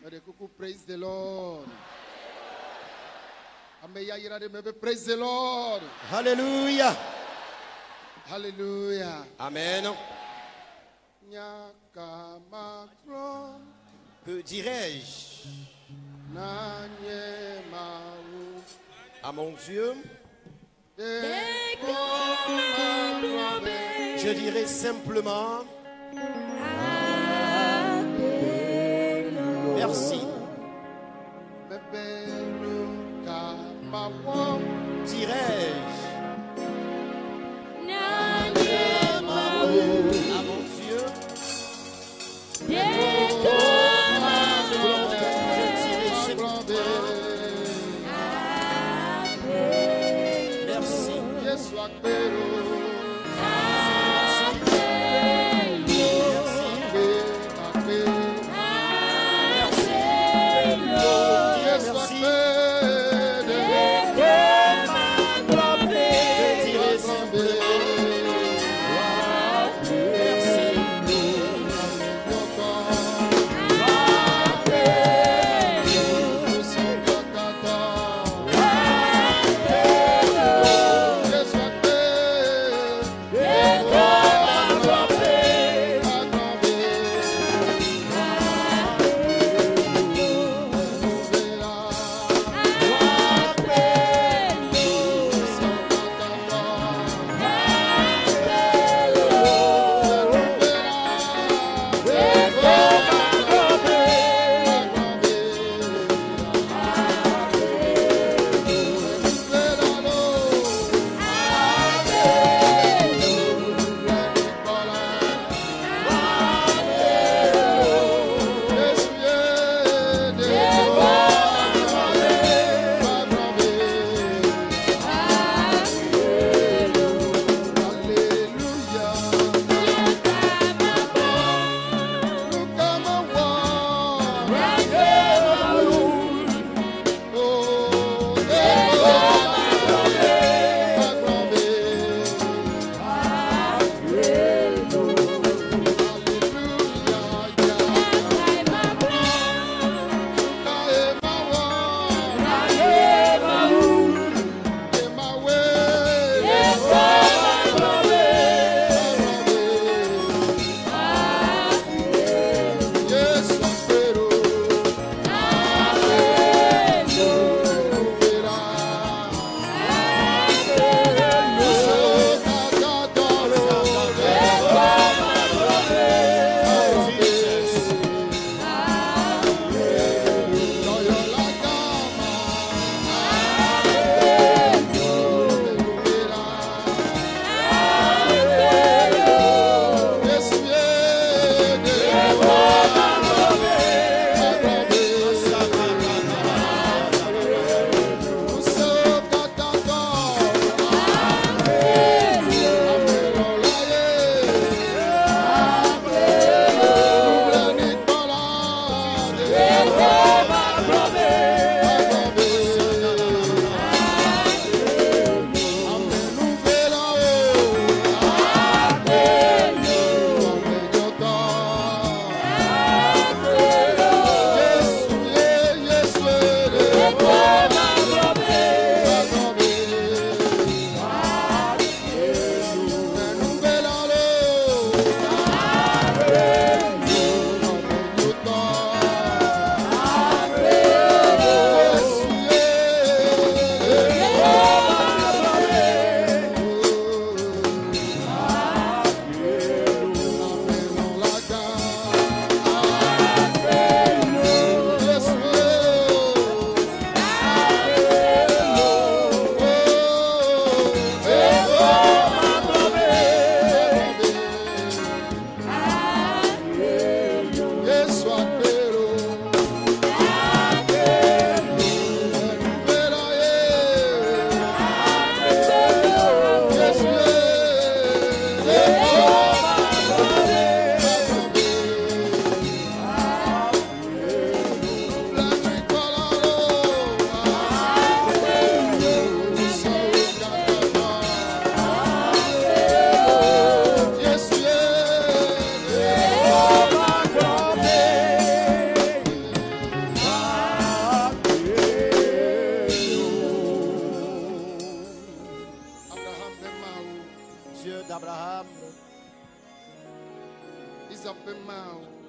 Praise the Lord. Praise the Lord. Hallelujah. Hallelujah. Amen. Que dirais-je à mon Dieu? Je dirais simplement merci. Dirais-je à mon Dieu? Merci.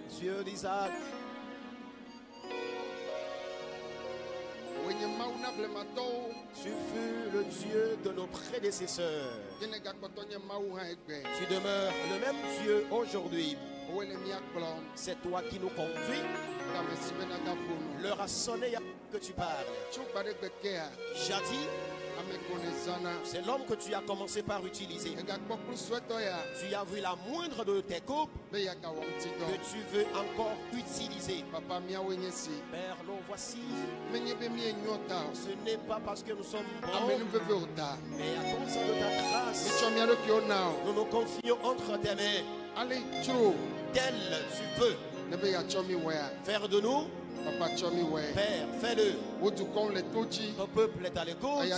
Dieu d'Isaac. Tu fus le Dieu de nos prédécesseurs. Tu demeures le même Dieu aujourd'hui. C'est toi qui nous conduis. L'heure a sonné que tu parles. Jadis, c'est l'homme que tu as commencé par utiliser. Tu as vu la moindre de tes coupes que tu veux encore utiliser. Père, nous voici. Ce n'est pas parce que nous sommes bons, mais à cause de ta grâce, nous nous confions entre tes mains. Tel tu peux faire de nous. Père, fais-le. Ton peuple est à l'écoute.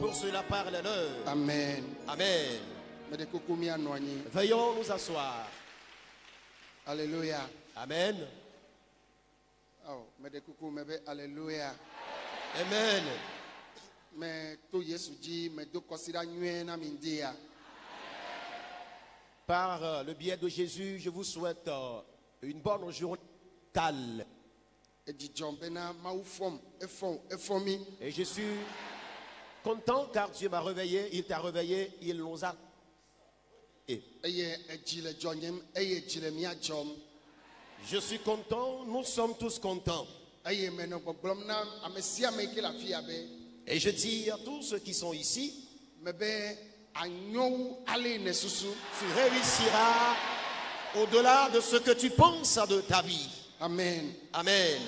Pour cela, parle-leur. Amen. Amen. Veuillons nous asseoir. Alléluia. Amen. Oh, alléluia. Amen. Mais tout Yesu dit, mais do considère na mindia. Par le biais de Jésus, je vous souhaite une bonne journée calme. Et je suis content car Dieu m'a réveillé, il t'a réveillé, il nous a. Je suis content, nous sommes tous contents. Et je dis à tous ceux qui sont ici, tu réussiras au-delà de ce que tu penses de ta vie. Amen. Amen.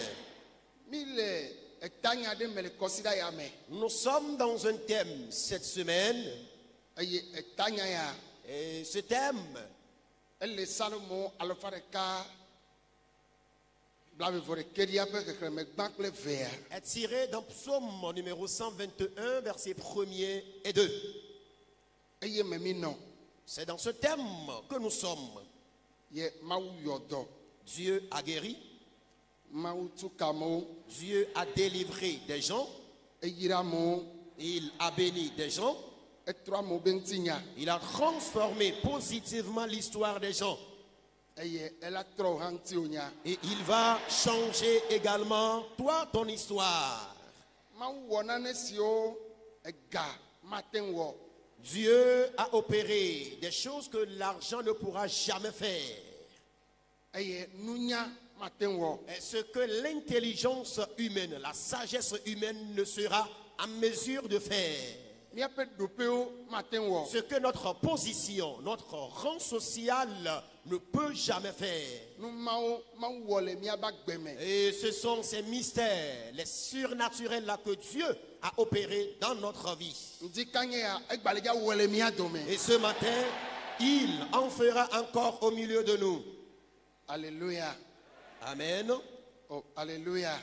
Nous sommes dans un thème cette semaine. Et ce thème est tiré d'un psaume numéro 121, versets 1er et 2. C'est dans ce thème que nous sommes. Dieu a guéri. Dieu a délivré des gens. Il a béni des gens. Il a transformé positivement l'histoire des gens. Et il va changer également toi, ton histoire. Dieu a opéré des choses que l'argent ne pourra jamais faire. Et ce que l'intelligence humaine, la sagesse humaine ne sera en mesure de faire. Ce que notre position, notre rang social ne peut jamais faire. Et ce sont ces mystères, les surnaturels là que Dieu a opérés dans notre vie. Et ce matin, il en fera encore au milieu de nous. Alléluia. Amen. Oh, alléluia.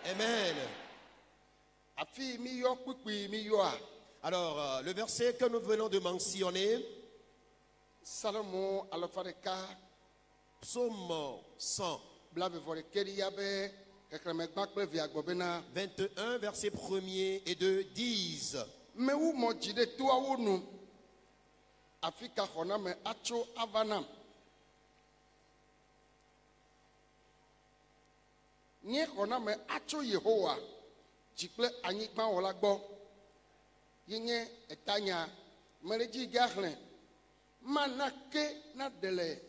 Amen. Alors, le verset que nous venons de mentionner, Psaume 100, 21, versets 1er et 2 disent: Mais où mon Dieu de toi ou nous, Afrika honame acho avanam. Nye honame acho Yehowa, jikle anyikma olagbo. Yenye etanya, mereji gahle, manake na dele,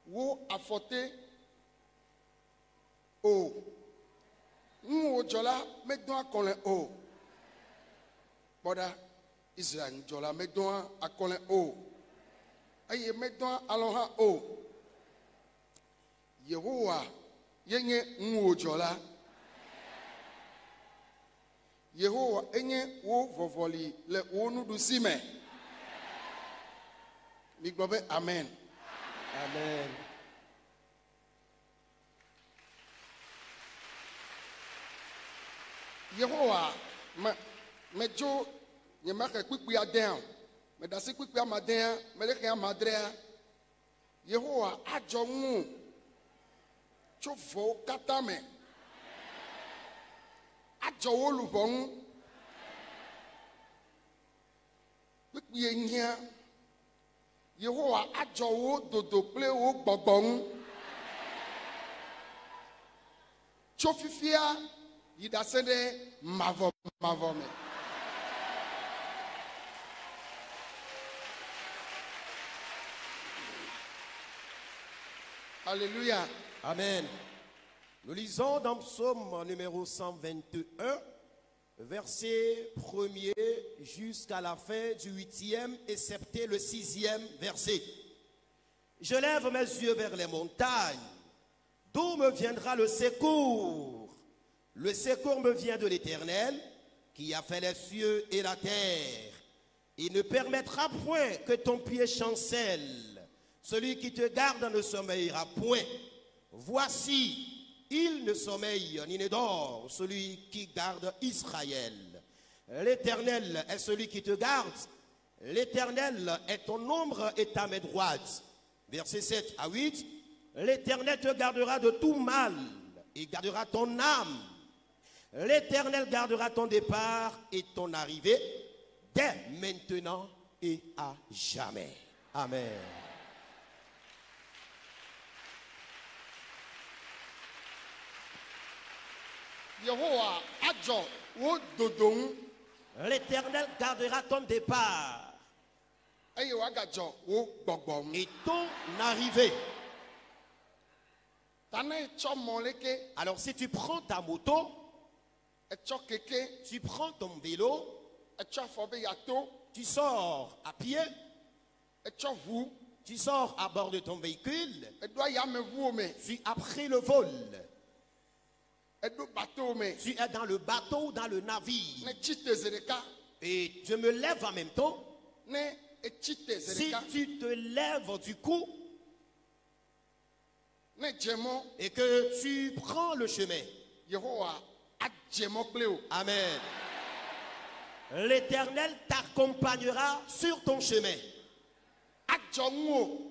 wo afote o. Nous jola mettons qu'on o. Boda Israël jola mettons à qu'on o. Aye mettons aloha o. Yehowa yenye nous jola. Yehowa enye wo vovoli le wo nudu sime. Migbobe amen. Amen. Yehowa me jo ye ma ke kpikpi aden me da si kpikpi amaden me le ke amadre Yehowa ajo mu cho vo kata me ajo wo lubon kpikpi ehia Yehowa ajo wo dodo ple wo gbogbon tso fifia yi ɖase ɖe mavɔ me. Alléluia. Amen. Nous lisons dans Psaume numéro 121, verset 1er jusqu'à la fin du 8e, excepté le 6e verset. Je lève mes yeux vers les montagnes. D'où me viendra le secours? Le secours me vient de l'Éternel, qui a fait les cieux et la terre. Il ne permettra point que ton pied chancelle. Celui qui te garde ne sommeillera point. Voici, il ne sommeille ni ne dort, celui qui garde Israël. L'Éternel est celui qui te garde. L'Éternel est ton ombre et ta main droite. Versets 7 à 8. L'Éternel te gardera de tout mal et gardera ton âme. L'Éternel gardera ton départ et ton arrivée dès maintenant et à jamais. Amen. L'Éternel gardera ton départ et ton arrivée. Alors si tu prends ta moto, tu prends ton vélo, tu sors à pied, tu sors à bord de ton véhicule, tu as pris le vol. Tu es dans le bateau ou dans le navire. Et je me lève en même temps. Si tu te lèves du coup et que tu prends le chemin, amen, l'Éternel t'accompagnera sur ton chemin.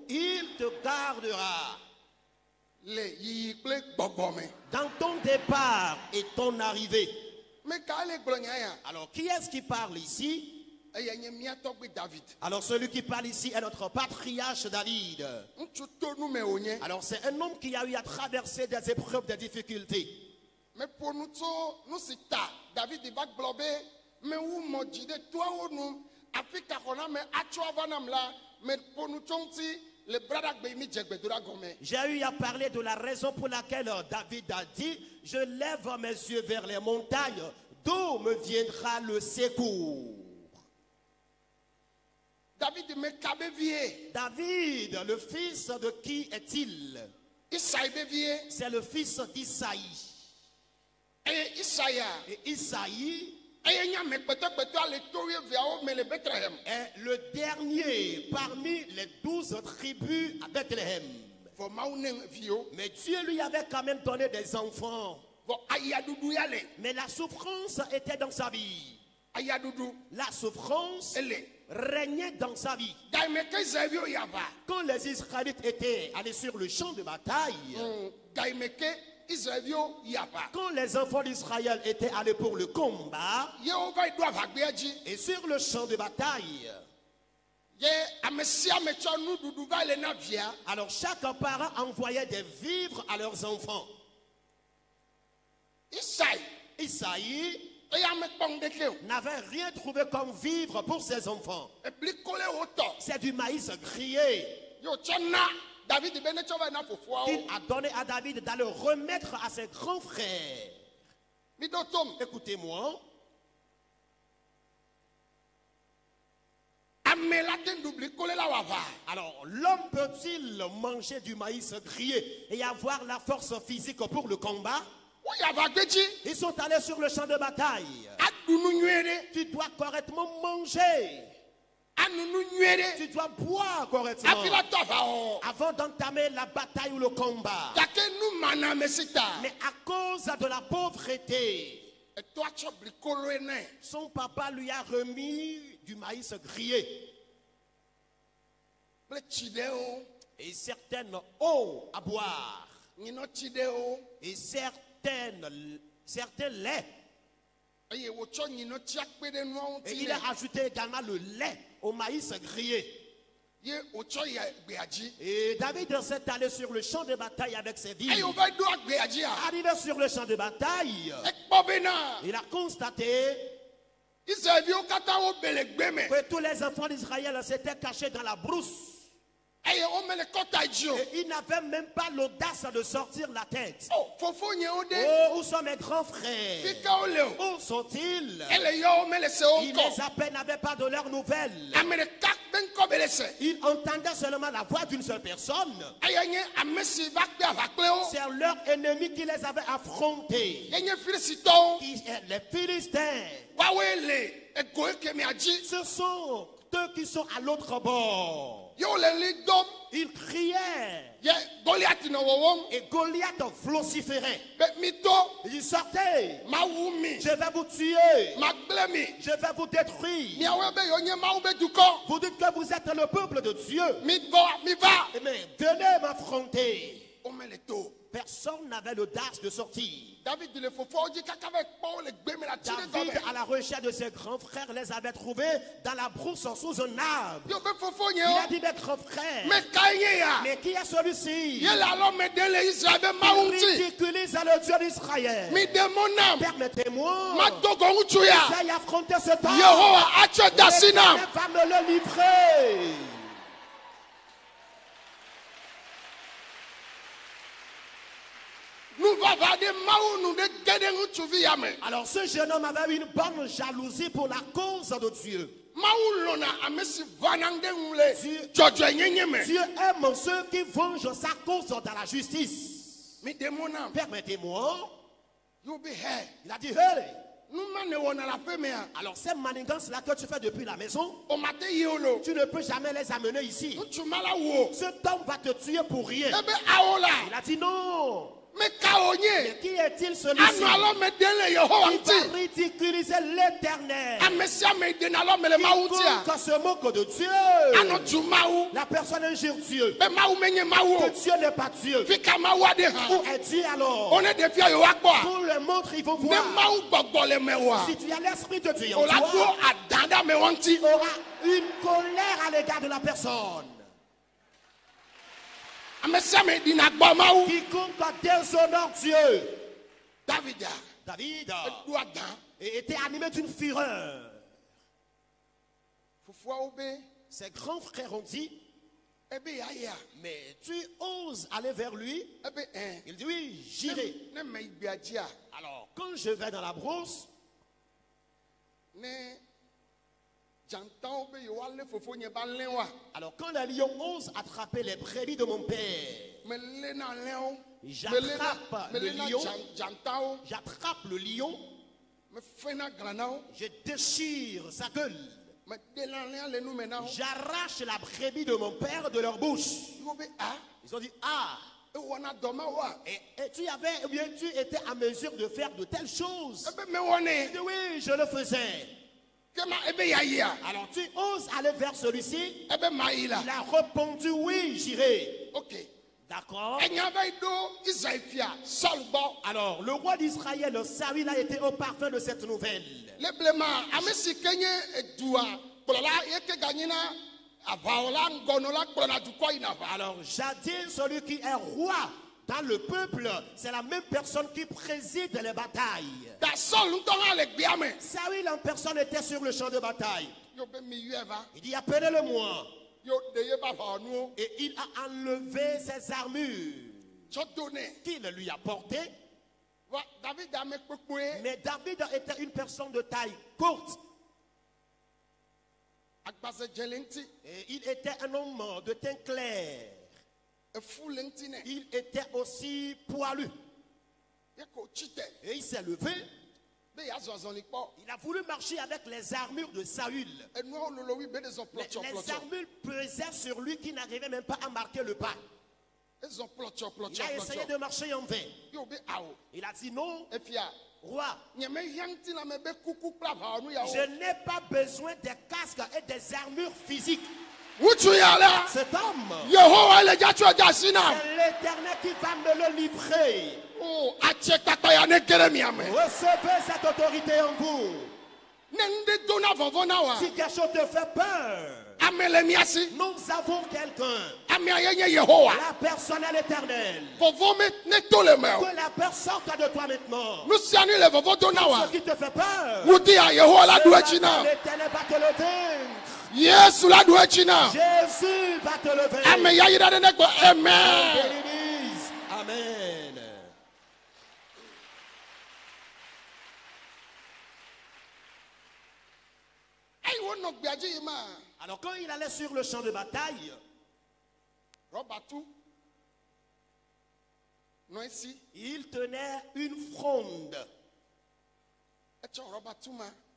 Il te gardera dans ton départ et ton arrivée. Alors qui est-ce qui parle ici? Alors celui qui parle ici est notre patriarche David. Alors c'est un homme qui a eu à traverser des épreuves, des difficultés. Mais pour nous, David va glober, mais où m'a dit de toi ou nous, Afrique mais mais pour nous, j'ai eu à parler de la raison pour laquelle David a dit: je lève mes yeux vers les montagnes, d'où me viendra le secours. David, le fils de qui est-il? C'est le fils d'Isaïe. Et Isaïe est le dernier parmi les 12 tribus à Bethléem. Mais Dieu lui avait quand même donné des enfants. Mais la souffrance était dans sa vie. La souffrance régnait dans sa vie. Quand les Israélites étaient allés sur le champ de bataille, quand les enfants d'Israël étaient allés pour le combat, et sur le champ de bataille, alors chaque parent envoyait des vivres à leurs enfants. Isaïe n'avait rien trouvé comme vivre pour ses enfants. C'est du maïs grillé. Il a donné à David d'aller remettre à ses grands frères. Écoutez-moi. Alors, l'homme peut-il manger du maïs grillé et avoir la force physique pour le combat? Ils sont allés sur le champ de bataille. Tu dois correctement manger. Tu dois boire correctement avant d'entamer la bataille ou le combat. Mais à cause de la pauvreté, son papa lui a remis du maïs grillé et certaines eaux à boire et certains laits. Et il a ajouté également le lait au maïs grillé. Et David s'est allé sur le champ de bataille avec ses villes. Arrivé sur le champ de bataille, il a constaté que tous les enfants d'Israël s'étaient cachés dans la brousse. Et ils n'avaient même pas l'audace de sortir la tête. Oh, où sont mes grands frères? Où sont-ils? Ils les appelaient, n'avaient pas de leurs nouvelles. Ils entendaient seulement la voix d'une seule personne. C'est leur ennemi qui les avait affrontés. Les Philistins. Ce sont eux qui sont à l'autre bord. Ils criaient. Et Goliath vociférait. Il sortait. Je vais vous tuer. Je vais vous détruire. Vous dites que vous êtes le peuple de Dieu. Mais venez m'affronter. Personne n'avait l'audace de sortir. David, à la recherche de ses grands frères, les avait trouvés dans la brousse sous un arbre. Il a dit, mes grands frères, mais qui est celui-ci? Il ridiculise le Dieu d'Israël. Permettez-moi, j'aille affronter cet homme. L'Éternel va me le livrer. Alors ce jeune homme avait une bonne jalousie pour la cause de Dieu. Dieu aime ceux qui vengent sa cause dans la justice. Permettez-moi. Il a dit, hey. Alors ces manigances-là que tu fais depuis la maison, tu ne peux jamais les amener ici. Cet homme va te tuer pour rien. Il a dit non. Mais qui est-il celui-ci? Il va ridiculiser l'Éternel. Quiconque se moque de Dieu, la personne injure Dieu. Que Dieu n'est pas Dieu. Où est Dieu alors? Pour le montre, ils vont voir. Si tu as l'esprit de Dieu en toi, tu auras une colère à l'égard de la personne. Quiconque déshonore Dieu. David était animé d'une fureur. Ses grands frères ont dit, mais tu oses aller vers lui? Il dit, oui, j'irai. Alors quand je vais dans la brousse, alors quand les lions osent attraper les brebis de mon père, j'attrape le lion, je déchire sa gueule, j'arrache la brebis de mon père de leur bouche. Ils ont dit, ah, et tu étais à mesure de faire de telles choses? Il dit, oui, je le faisais. Alors tu oses aller vers celui-ci? Il a répondu, oui, j'irai. Ok. D'accord. Alors le roi d'Israël, Saül, a été au parfum de cette nouvelle. Alors jadis, celui qui est roi dans le peuple, c'est la même personne qui préside les batailles. Saül en personne était sur le champ de bataille. Il dit, appelez-le-moi. Et il a enlevé ses armures qu'il lui a portées. Mais David était une personne de taille courte. Et il était un homme de teint clair. Il était aussi poilu. Et il s'est levé. Il a voulu marcher avec les armures de Saül. Les armures pesaient sur lui qui n'arrivait même pas à marquer le pas. Il a essayé de marcher en vain. Il a dit non, roi, je n'ai pas besoin des casques et des armures physiques. Cet homme, c'est l'Éternel qui va me le livrer. Recevez cette autorité en vous. Si quelque chose te fait peur, nous avons quelqu'un. La personne est l'éternel. Que la peur sorte de toi maintenant. Ce qui te fait peur, l'éternel va te le vaincre. Jésus va te le vaincre. Amen. Amen. Alors quand il allait sur le champ de bataille, il tenait une fronde.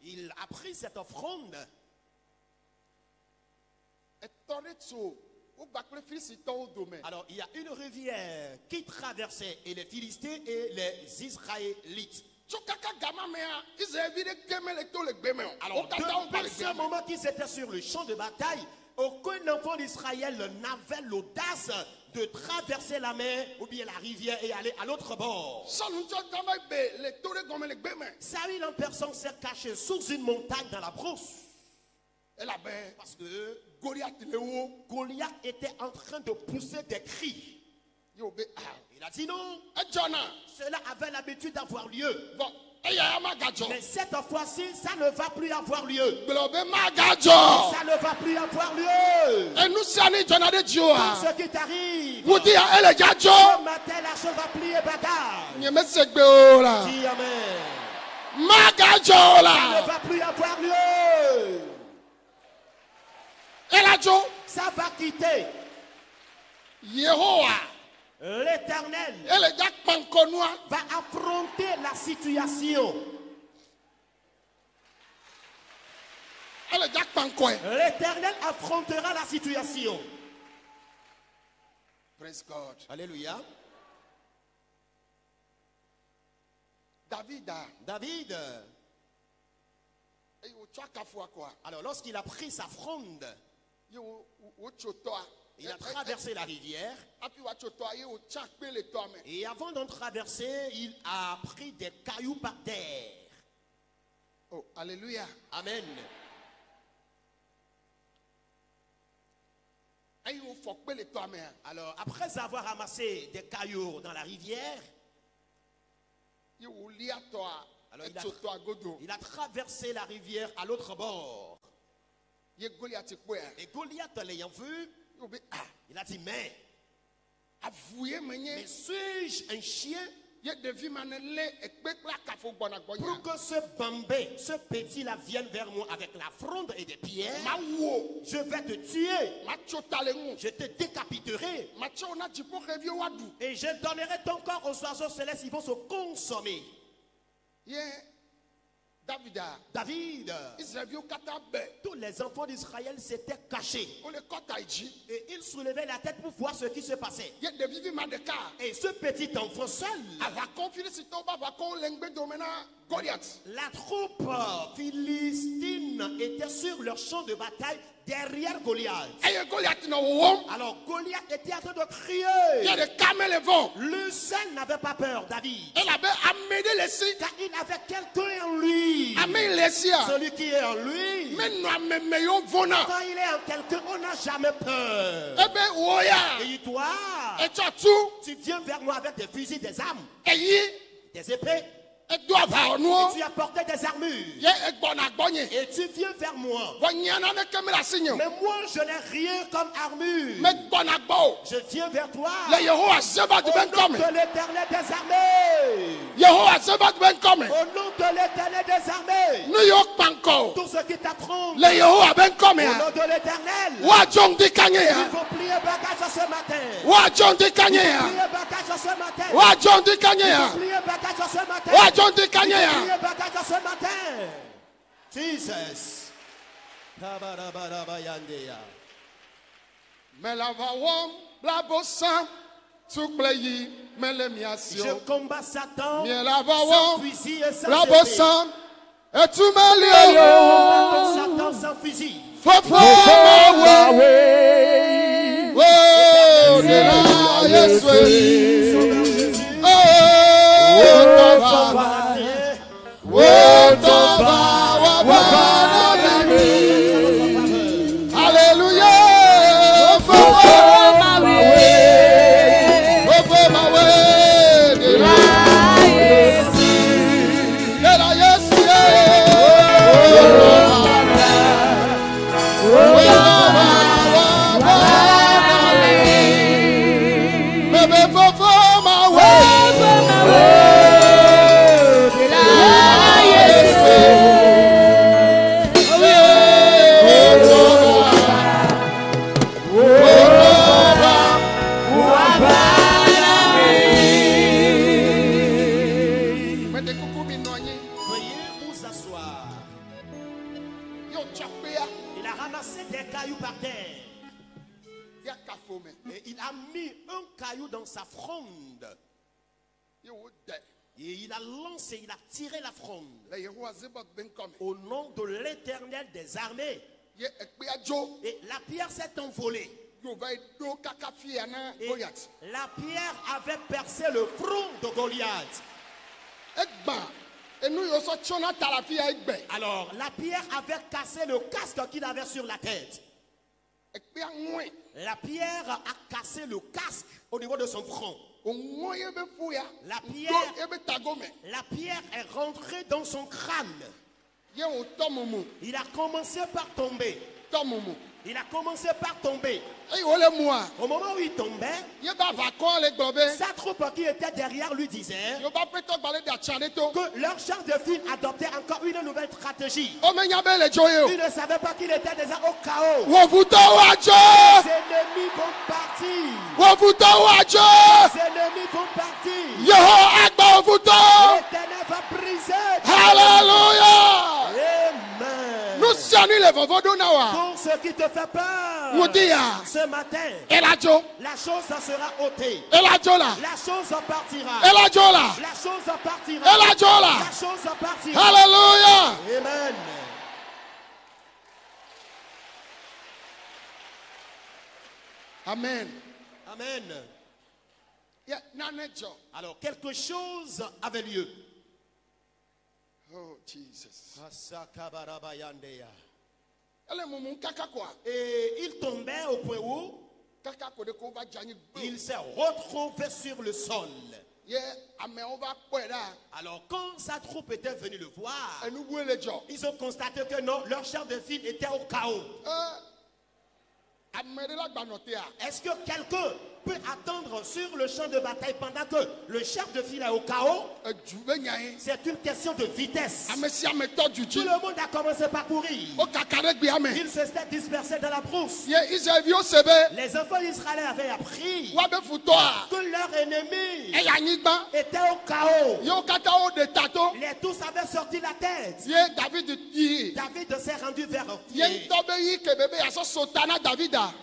Il a pris cette offrande. Alors il y a une rivière qui traversait et les Philistins et les Israélites. Alors depuis ce moment qu'ils étaient sur le champ de bataille, aucun enfant d'Israël n'avait l'audace de traverser la mer ou bien la rivière et aller à l'autre bord. Saül en personne s'est caché sous une montagne dans la brousse. Parce que Goliath était en train de pousser des cris. Il a dit non. Cela avait l'habitude d'avoir lieu. Mais cette fois-ci, ça ne va plus avoir lieu. Ça ne va plus avoir lieu. Tout ce qui t'arrive, ce matin, la chose va plier bagarre. Dis amen. Ça ne va plus avoir lieu. Ça va quitter. L'Éternel va affronter la situation. L'Éternel affrontera la situation. Praise God. Alléluia. David. Alors lorsqu'il a pris sa fronde, il a traversé la rivière. Et avant d'en traverser, il a pris des cailloux par terre. Oh, alléluia. Amen. Alors, après avoir ramassé des cailloux dans la rivière, alors, il a traversé la rivière à l'autre bord. Et Goliath l'ayant vu, il a dit, mais suis-je un chien pour que ce bambé, ce petit là vienne vers moi avec la fronde et des pierres? Je vais te tuer. Je te décapiterai. Et je donnerai ton corps aux oiseaux célestes. Ils vont se consommer. David, tous les enfants d'Israël s'étaient cachés et ils soulevaient la tête pour voir ce qui se passait. Et ce petit enfant seul, la troupe philistine était sur leur champ de bataille derrière Goliath. Alors Goliath était en train de crier. Le seul n'avait pas peur, David, car il avait quelqu'un en lui. Celui qui est en lui, quand il est en quelqu'un, on n'a jamais peur. Et toi, tu viens vers moi avec des fusils, des armes, des épées. Et tu as porté des armures. Et tu viens vers moi. Mais moi je n'ai rien comme armure. Je viens vers toi au nom de l'Éternel des armées. Au nom de l'Éternel des armées. Tout ce qui t'affronte, au nom de l'Éternel, il faut plier bagage ce matin. Il faut plier bagage ce matin. Il faut plier bagage ce matin. Ce matin. Jesus. Je combats Satan sans fusil et sans épée. Satan sans fusil. des cailloux par terre. Et il a mis un caillou dans sa fronde. Et il a lancé, il a tiré la fronde. Au nom de l'Éternel des armées. Et la pierre s'est envolée. Et la pierre avait percé le front de Goliath. Alors la pierre avait cassé le casque qu'il avait sur la tête. La pierre a cassé le casque au niveau de son front. La pierre est rentrée dans son crâne. Il a commencé par tomber. Il a commencé par tomber. Au moment où il tombait, sa troupe qui était derrière lui disait que leur chef de file adoptait encore une nouvelle stratégie. Il ne savait pas qu'il était déjà au chaos. Les ennemis vont partir. Les ennemis vont partir. L'Éternel va briser. Alléluia. Amen. Nous sommes Pour ce qui te fait peur, ce matin, la chose sera ôtée. La chose partira. La chose partira. La chose partira. Alléluia. Amen. Amen. Amen. Alors, quelque chose avait lieu. Oh, Jesus. Et il tombait au point où il s'est retrouvé sur le sol. Alors quand sa troupe était venue le voir, ils ont constaté que non, leur chef de file était au chaos. Est-ce que quelqu'un peut attendre sur le champ de bataille pendant que le chef de file est au chaos? C'est une question de vitesse. Tout le monde a commencé par courir. Ils se sont dispersés dans la brousse. Les enfants d'Israël avaient appris que leur ennemi était au chaos. Les tous avaient sorti la tête. David s'est rendu vers pied.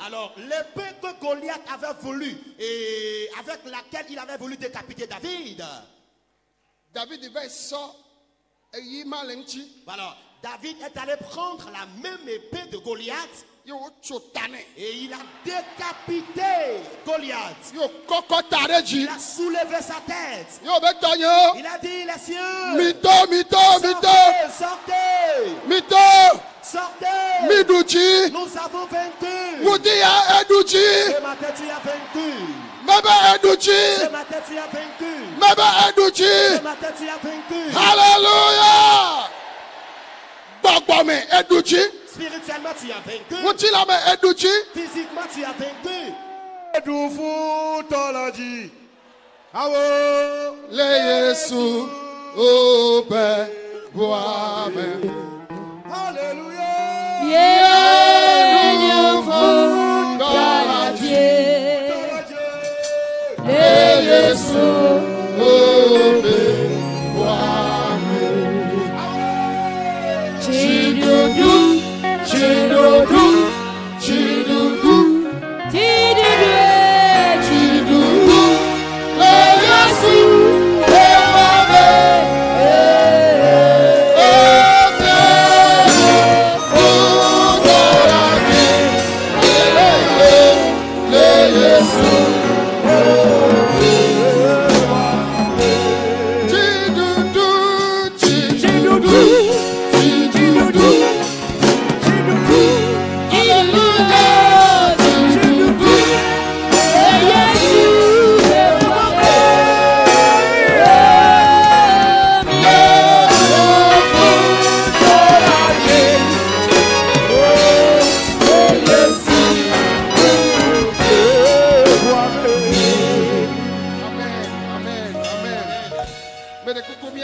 Alors l'épée que Goliath avait voulu et avec laquelle il avait voulu décapiter David. Alors David est allé prendre la même épée de Goliath et il a décapité Goliath. Il a soulevé sa tête. Il a dit les cieux, sortez. Nous avons vaincu. Ce matin tu as vaincu. Ce matin tu as vaincu. Ce matin tu as vaincu. Alléluia. Spirituellement tu as vaincu. Physiquement tu as vaincu.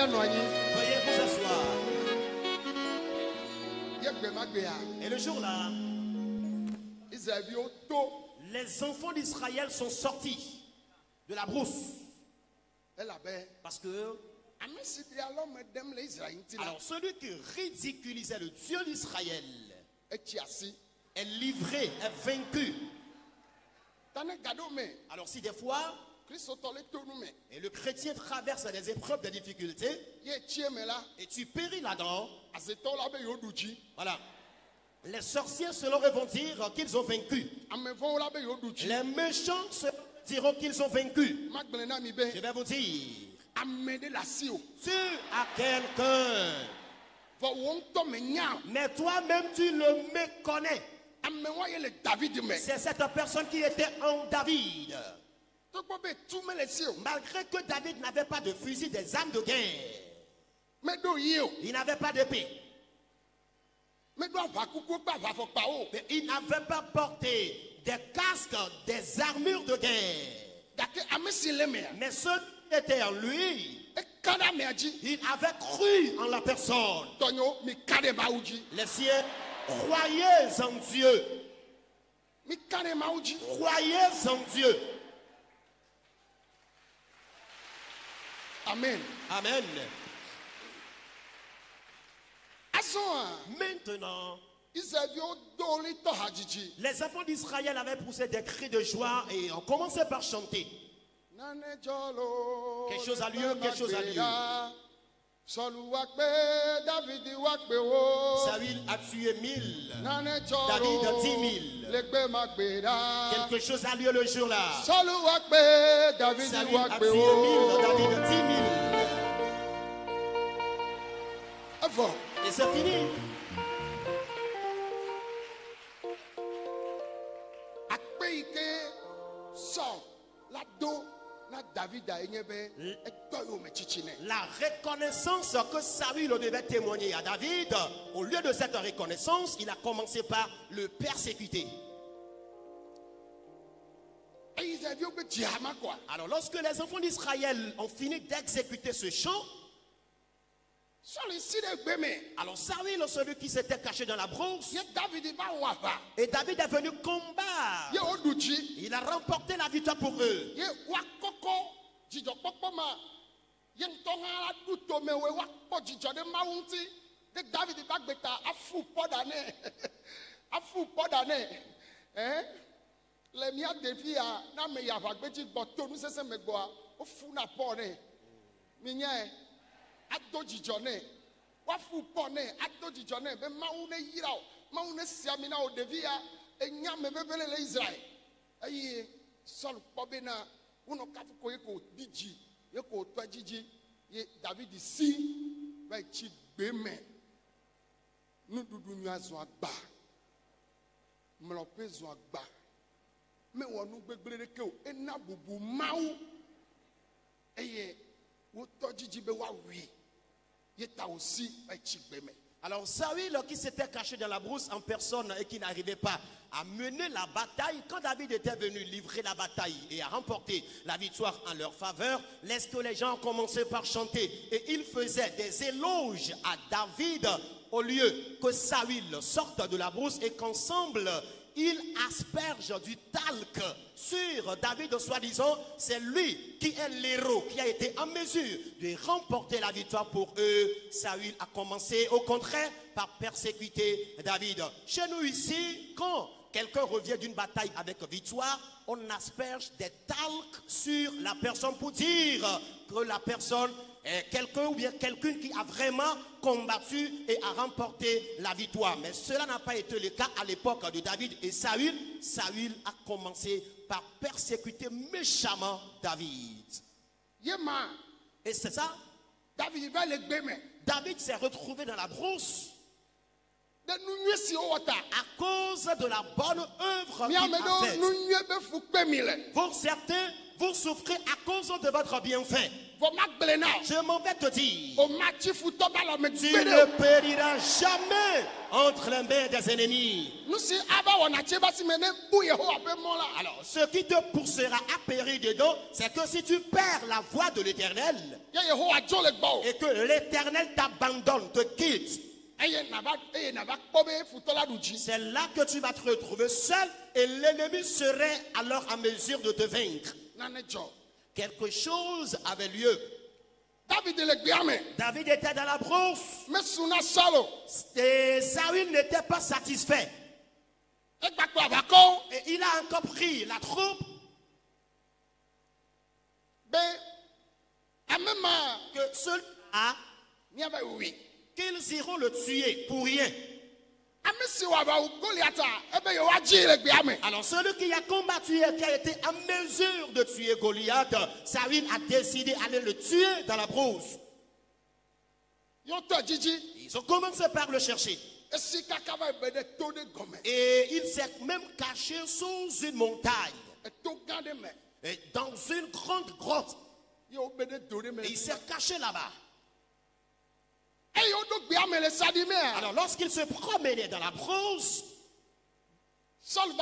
Veuillez vous asseoir. Et le jour-là, les enfants d'Israël sont sortis de la brousse. Parce que alors celui qui ridiculisait le Dieu d'Israël est livré, est vaincu. Alors si des fois, et le chrétien traverse des épreuves, des difficultés, et tu péris là-dedans, voilà. Les sorciers selon eux vont dire qu'ils ont vaincu. Les méchants diront qu'ils ont vaincu. Je vais vous dire, tu as quelqu'un, mais toi-même tu le méconnais. C'est cette personne qui était en David. Malgré que David n'avait pas de fusil, des armes de guerre, il n'avait pas d'épée, mais il n'avait pas porté des casques, des armures de guerre. Mais ceux qui étaient en lui, il avait cru en la personne. Les siens, croyez en Dieu. Croyez en Dieu. Amen. Amen. Maintenant, les enfants d'Israël avaient poussé des cris de joie et ont commencé par chanter. Quelque chose a lieu, quelque chose a lieu. Saül a tué 1000, David 10 000. Quelque chose a lieu le jour-là. Saül a tué 1000, David 10 000. Et c'est fini. La reconnaissance que Saül devait témoigner à David, au lieu de cette reconnaissance, il a commencé par le persécuter. Alors lorsque les enfants d'Israël ont fini d'exécuter ce chant, alors Saül, celui qui s'était caché dans la brousse, et David est venu combattre. Il a remporté la victoire pour eux. Ado dijone wafu pone ado dijone be maune yirao maune siamina o devia enyame bebele le Israël ayi sol pobena uno kafu ko yeko diji yeko to jiji ye David si ba chi gbeme nududu nyazo agba mlope zo agba me wonu gbegbere ke o ena bubu mawu eye wo to jiji be wa wi. Alors Saül, qui s'était caché dans la brousse en personne et qui n'arrivait pas à mener la bataille, quand David était venu livrer la bataille et à remporter la victoire en leur faveur, laisse que les gens ont commencé par chanter et ils faisaient des éloges à David au lieu que Saül sorte de la brousse et qu'ensemble il asperge du talc sur David, soi-disant, c'est lui qui est l'héros, qui a été en mesure de remporter la victoire pour eux. Saül a commencé, au contraire, par persécuter David. Chez nous ici, quand quelqu'un revient d'une bataille avec victoire, on asperge des talcs sur la personne pour dire que la personne est quelqu'un ou bien quelqu'un qui a vraiment combattu et a remporté la victoire. Mais cela n'a pas été le cas à l'époque de David et Saül. Saül a commencé par persécuter méchamment David. Et c'est ça. David s'est retrouvé dans la brousse à cause de la bonne œuvre qu'il a faite. Pour certains, vous souffrez à cause de votre bienfait. Je m'en vais te dire, tu ne périras jamais entre les mains des ennemis. Alors, ce qui te poussera à périr dedans, c'est que si tu perds la voie de l'Éternel et que l'Éternel t'abandonne, te quitte, c'est là que tu vas te retrouver seul et l'ennemi serait alors en mesure de te vaincre. Quelque chose avait lieu. David était dans la brousse. Et Saül n'était pas satisfait. Et il a encore pris la troupe. Que ceux-là, qu'ils iront le tuer pour rien. Alors celui qui a combattu et qui a été en mesure de tuer Goliath, Saül a décidé d'aller le tuer dans la brousse. Ils ont commencé par le chercher. Et il s'est même caché sous une montagne. Et dans une grande grotte. Et il s'est caché là-bas. Alors lorsqu'il se promenait dans la brousse, Saül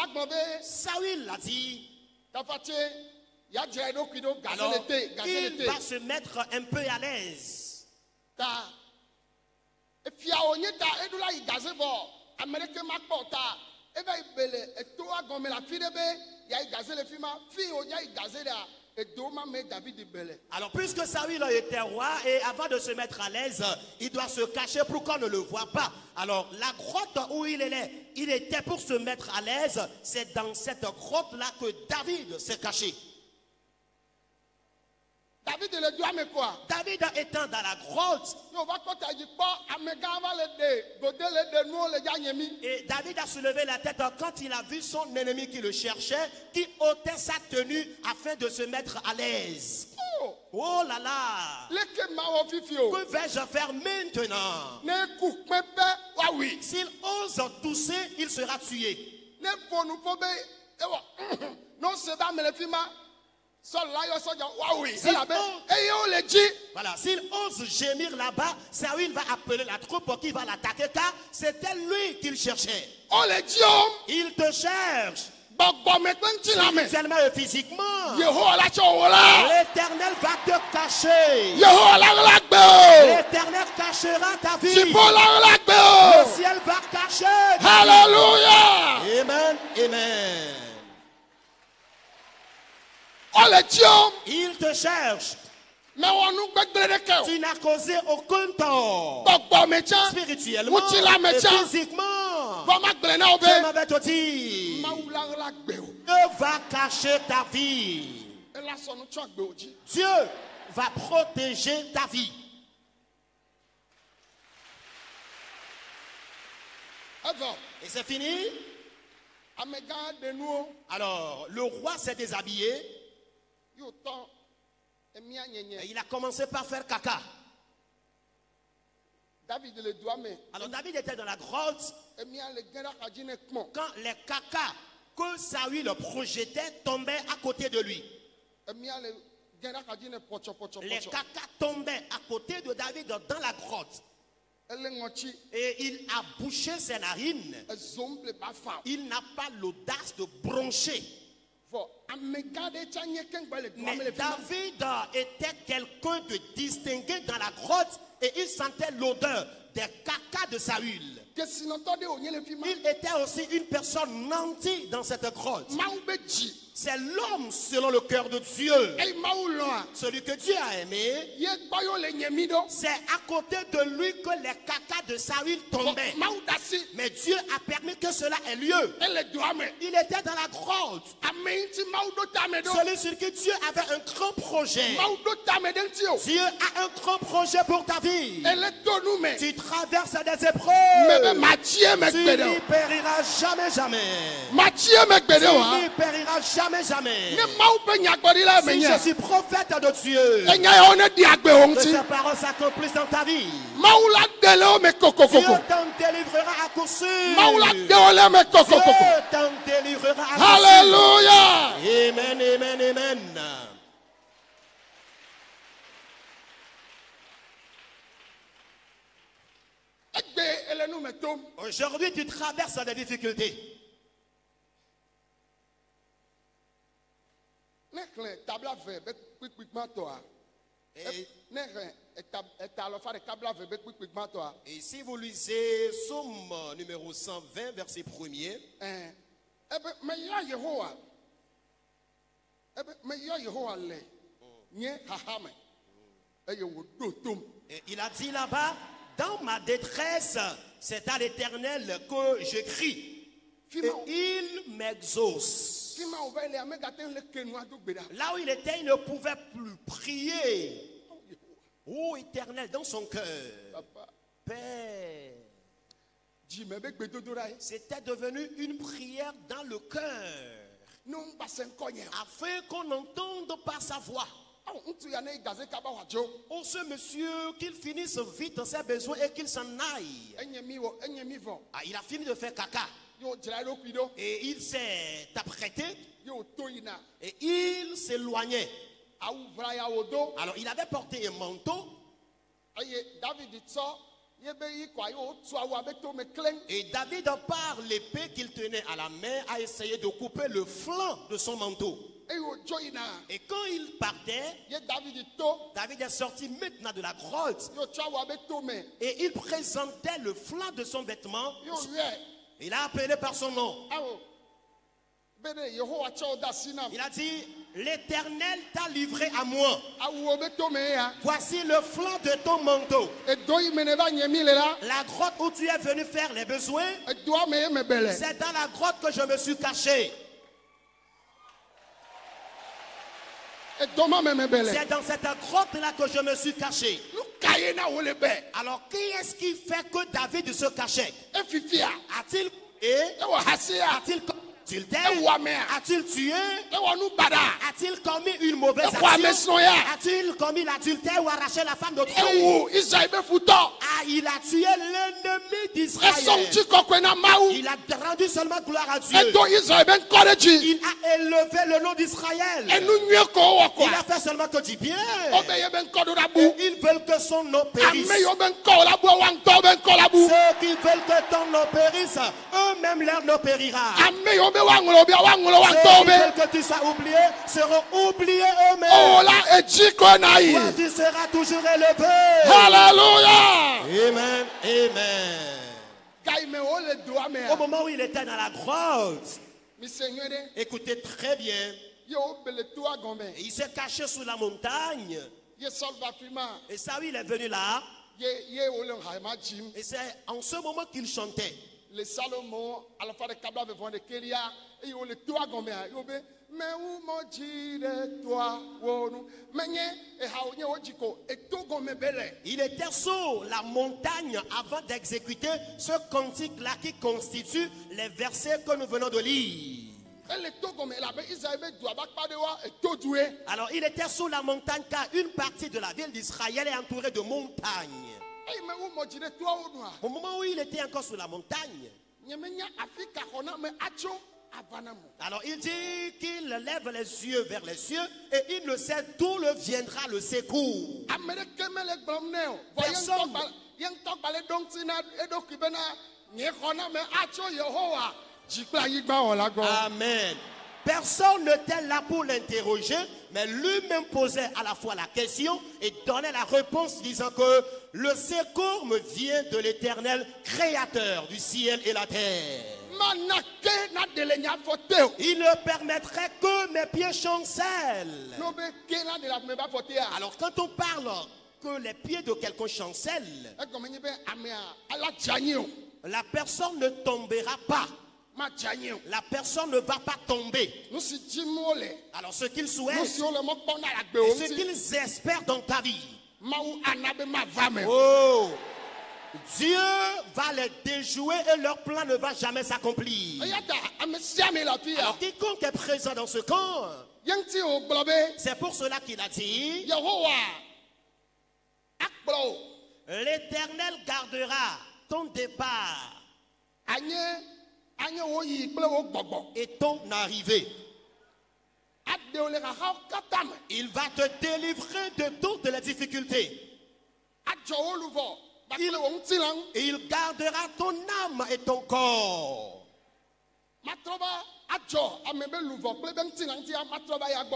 a dit, alors il va se mettre un peu à l'aise. Alors puisque Saül était roi et avant de se mettre à l'aise, il doit se cacher pour qu'on ne le voit pas. Alors la grotte où il était pour se mettre à l'aise, c'est dans cette grotte-là que David s'est caché. David étant dans la grotte, et David a soulevé la tête quand il a vu son ennemi qui le cherchait, qui ôtait sa tenue afin de se mettre à l'aise. Oh là là! Que vais-je faire maintenant? S'il ose tousser, il sera tué. Voilà, s'il ose gémir là-bas, Saül va appeler la troupe qui va l'attaquer car c'était lui qu'il cherchait. Il te cherche. Spirituellement et physiquement. L'Éternel va te cacher. L'Éternel cachera ta vie. Le ciel va cacher. Alléluia. Amen, amen. Il te cherche. Tu n'as causé aucun tort. Spirituellement et physiquement. Je m'avais te dire. Dieu va cacher ta vie. Dieu va protéger ta vie. Et c'est fini. Alors, le roi s'est déshabillé. Et il a commencé par faire caca. Alors David était dans la grotte. Quand les cacas que Saül projetait tombaient à côté de lui. Les cacas tombaient à côté de David dans la grotte. Et il a bouché ses narines. Il n'a pas l'audace de broncher. Mais David était quelqu'un de distingué dans la grotte et il sentait l'odeur des cacas de Saül. Il était aussi une personne nantie dans cette grotte. C'est l'homme selon le cœur de Dieu. Celui que Dieu a aimé. C'est à côté de lui que les cacas de Saül tombaient. Mais Dieu a permis que cela ait lieu. Il était dans la grotte. Celui sur qui Dieu avait un grand projet. Dieu a un grand projet pour ta vie. Tu traverses des épreuves. Tu n'y périras jamais, jamais. Tu n'y périras jamais, jamais. Si je suis prophète de Dieu, que ces paroles s'accomplissent dans ta vie. Dieu t'en délivrera à coup sûr. Dieu t'en délivrera à coup sûr. Alléluia. Amen, amen, amen. Aujourd'hui, tu traverses des difficultés. Et si vous lisez Psaume numéro 120, verset 1er, et il a dit là-bas, dans ma détresse, c'est à l'Éternel que je crie. il m'exauce. Là où il était, il ne pouvait plus prier. Oh Éternel, dans son cœur. Père. C'était devenu une prière dans le cœur. Afin qu'on entende par sa voix. Oh, ce monsieur, qu'il finisse vite ses besoins et qu'il s'en aille. Ah, il a fini de faire caca. Et il s'est apprêté. Et il s'éloignait. Alors, il avait porté un manteau. Et David, par l'épée qu'il tenait à la main, a essayé de couper le flanc de son manteau. Et quand il partait, David est sorti maintenant de la grotte. Et il présentait le flanc de son vêtement. Il a appelé par son nom. Il a dit, l'Éternel t'a livré à moi. Voici le flanc de ton manteau. La grotte où tu es venu faire les besoins, c'est dans la grotte que je me suis caché. C'est dans cette grotte-là que je me suis caché. Alors, qui est-ce qui fait que David se cachait? A-t-il a-t-il tué? A-t-il commis une mauvaise action? A-t-il commis l'adultère ou arraché la femme d'autrui? Ah, il a tué l'ennemi d'Israël. Il a rendu seulement gloire à Dieu. Il a élevé le nom d'Israël. Il a fait seulement que du bien. Et ils veulent que son nom périsse. Ceux qui veulent que ton nom périsse, eux-mêmes leur nom périra. Ceux qui veulent que tu sois oublié seront oubliés eux-mêmes. Toi, tu seras toujours élevé. Alléluia. Amen. Amen. Au moment où il était dans la grotte, écoutez très bien, il s'est caché sous la montagne. Et Saül est venu là. Et c'est en ce moment qu'il chantait. Les Salomon, à la fin de Kabla, devant le Kélia, et il le toit gommé, mais où m'a dit toi, il était sur la montagne avant d'exécuter ce cantique-là qui constitue les versets que nous venons de lire. Alors il était sur la montagne car une partie de la ville d'Israël est entourée de montagnes. Au moment où il était encore sur la montagne, alors il dit qu'il lève les yeux vers les cieux et il ne sait d'où le viendra le secours. Amen. Personne n'était là pour l'interroger, mais lui-même posait à la fois la question et donnait la réponse disant que le secours me vient de l'Éternel, créateur du ciel et la terre. Il ne permettrait que mes pieds chancellent. Alors quand on parle que les pieds de quelqu'un chancellent, la personne ne tombera pas. La personne ne va pas tomber. Alors ce qu'ils souhaitent et ce qu'ils espèrent dans ta vie, oh, Dieu va les déjouer et leur plan ne va jamais s'accomplir. Alors quiconque est présent dans ce camp, c'est pour cela qu'il a dit, l'Éternel gardera ton départ et ton arrivée. Il va te délivrer de toutes les difficultés. Il gardera ton âme et ton corps.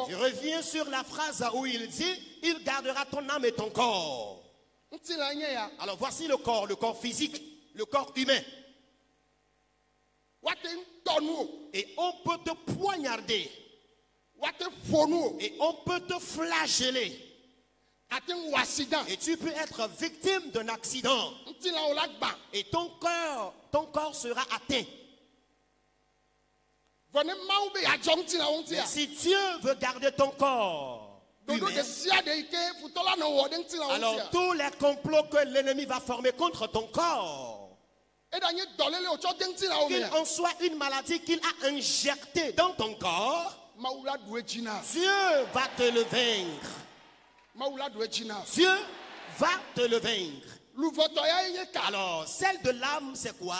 Je reviens sur la phrase où il dit, il gardera ton âme et ton corps. Alors voici le corps physique, le corps humain. Et on peut te poignarder. Et on peut te flageller. Et tu peux être victime d'un accident. Et ton corps sera atteint. Mais si Dieu veut garder ton corps humain, alors tous les complots que l'ennemi va former contre ton corps, qu'il en soit une maladie qu'il a injectée dans ton corps, Dieu va te le vaincre. Dieu va te le vaincre. Alors, celle de l'âme, c'est quoi?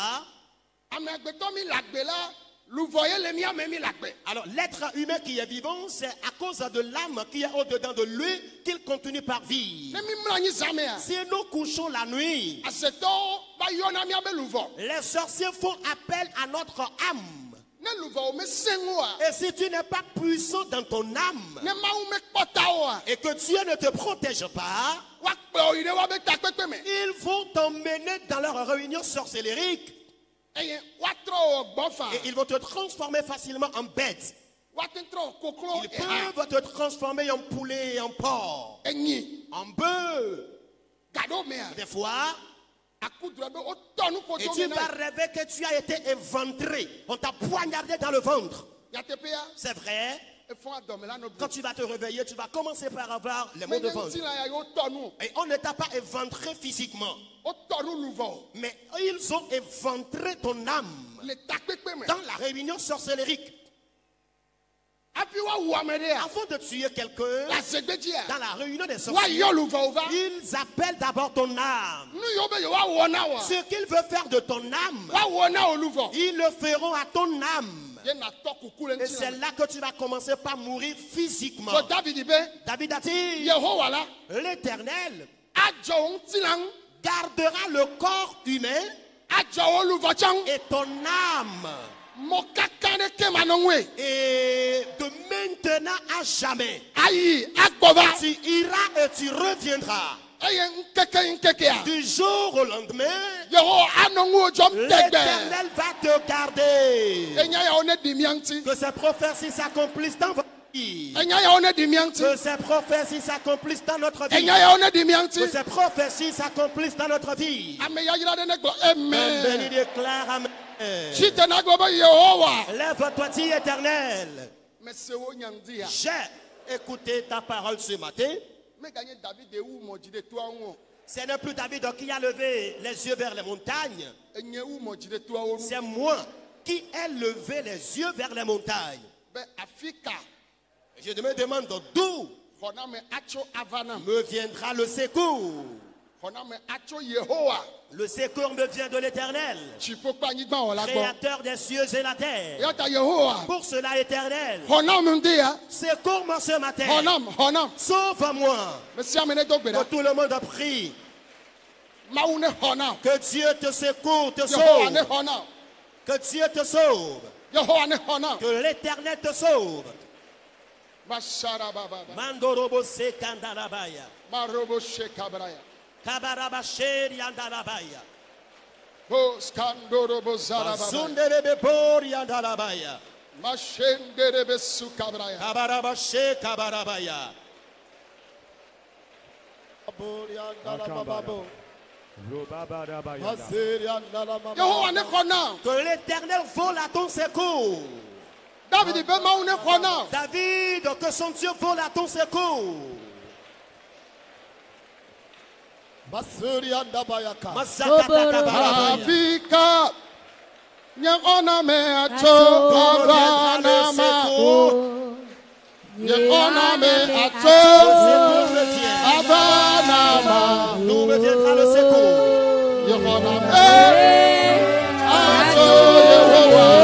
Alors, l'être humain qui est vivant, c'est à cause de l'âme qui est au-dedans de lui qu'il continue par vivre. Si nous couchons la nuit, les sorciers font appel à notre âme. Et si tu n'es pas puissant dans ton âme et que Dieu ne te protège pas, ils vont t'emmener dans leur réunion sorcellérique et ils vont te transformer facilement en bête. Ils peuvent te transformer en poulet, en porc, en bœuf. Des fois, et tu vas rêver que tu as été éventré. On t'a poignardé dans le ventre. C'est vrai. Quand tu vas te réveiller, tu vas commencer par avoir les maux de ventre. Et on ne t'a pas éventré physiquement. Mais ils ont éventré ton âme dans la réunion sorcellérique. Avant de tuer quelqu'un, dans la réunion des sorciers, ils appellent d'abord ton âme. Ce qu'ils veulent faire de ton âme, ils le feront à ton âme. Et c'est là que tu vas commencer par mourir physiquement. David a dit, l'Éternel gardera le corps humain et ton âme. Et de maintenant à jamais, tu iras et tu reviendras. Du jour au lendemain, l'Éternel va te garder. Que ces prophéties s'accomplissent dans votre vie. Que ces prophéties s'accomplissent dans notre vie. Que ces prophéties s'accomplissent dans notre vie. Amen. Béni déclare Amen. Lève-toi, dis éternel. J'ai écouté ta parole ce matin. Ce n'est plus David qui a levé les yeux vers les montagnes. C'est moi qui ai levé les yeux vers les montagnes. Je me demande d'où me viendra le secours. Le secours me vient de l'Éternel, créateur des cieux et la terre. Pour cela, Éternel, secours-moi ce matin. Sauve-moi. Que tout le monde prie. Que Dieu te secoue, te sauve. Que Dieu te sauve. Que l'Éternel te sauve. Mandorobo sekandalabaya. Marobo shekabraya. Kabarabasheri andalabaya. Boskandorobo zarabaya. Zunderebe bori andalabaya. Mashenderebe sukabraya. Kabarabashe kabarabaya. Que l'Éternel vole à ton secours. David, que son Dieu vole à ton secours. Afrika nyakona me acho abanama nyakona me acho abanama Nous me viendra le secours. nyakona me acho Yehowa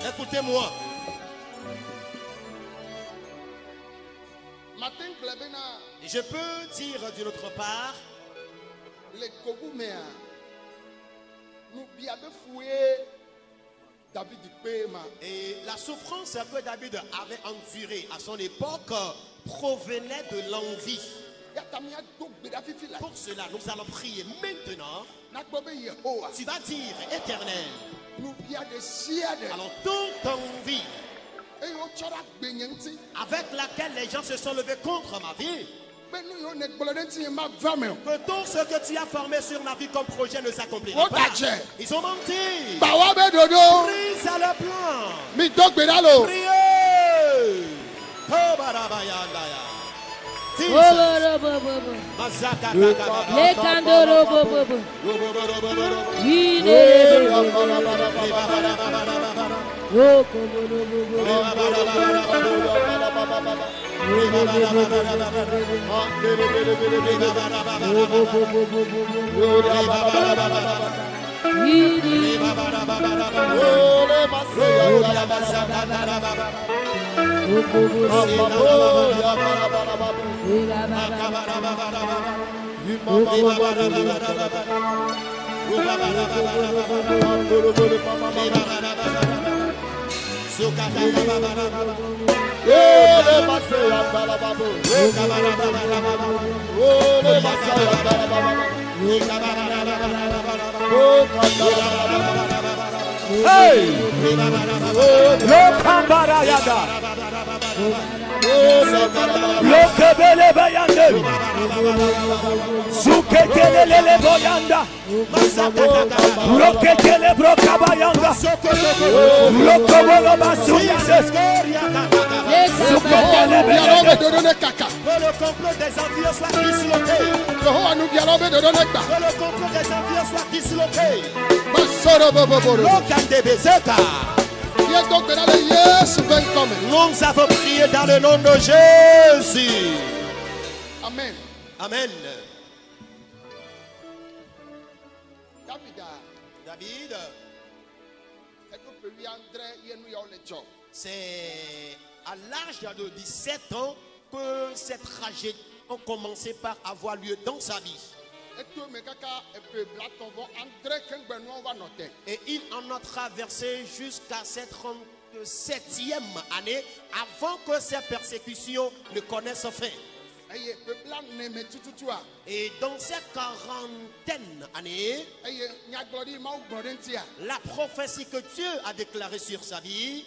Écoutez-moi. Et je peux dire d'une autre part, et la souffrance que David avait endurée à son époque provenait de l'envie. Pour cela, nous allons prier maintenant. Tu vas dire, Éternel, alors toute envie avec laquelle les gens se sont levés contre ma vie, que tout ce que tu as formé sur ma vie comme projet ne s'accomplira pas. Ils ont menti. Prise à leur plan. Priez. Hey! Lo kambarayada. Lo kebele bayande. Sukekelele boyanda. Lo kekele brokabayanda. Lo kobolo basuyase. Que le complot des envieux soit disloqué. Que le complot des envieux soit disloqué. Nous avons prié dans le nom de Jésus. Amen. Amen. David, c'est à l'âge de 17 ans que cette tragédie a commencé par avoir lieu dans sa vie. Et il en a traversé jusqu'à cette 37e année avant que ces persécutions ne connaissent fin. Et dans ces quarantaine années, la prophétie que Dieu a déclarée sur sa vie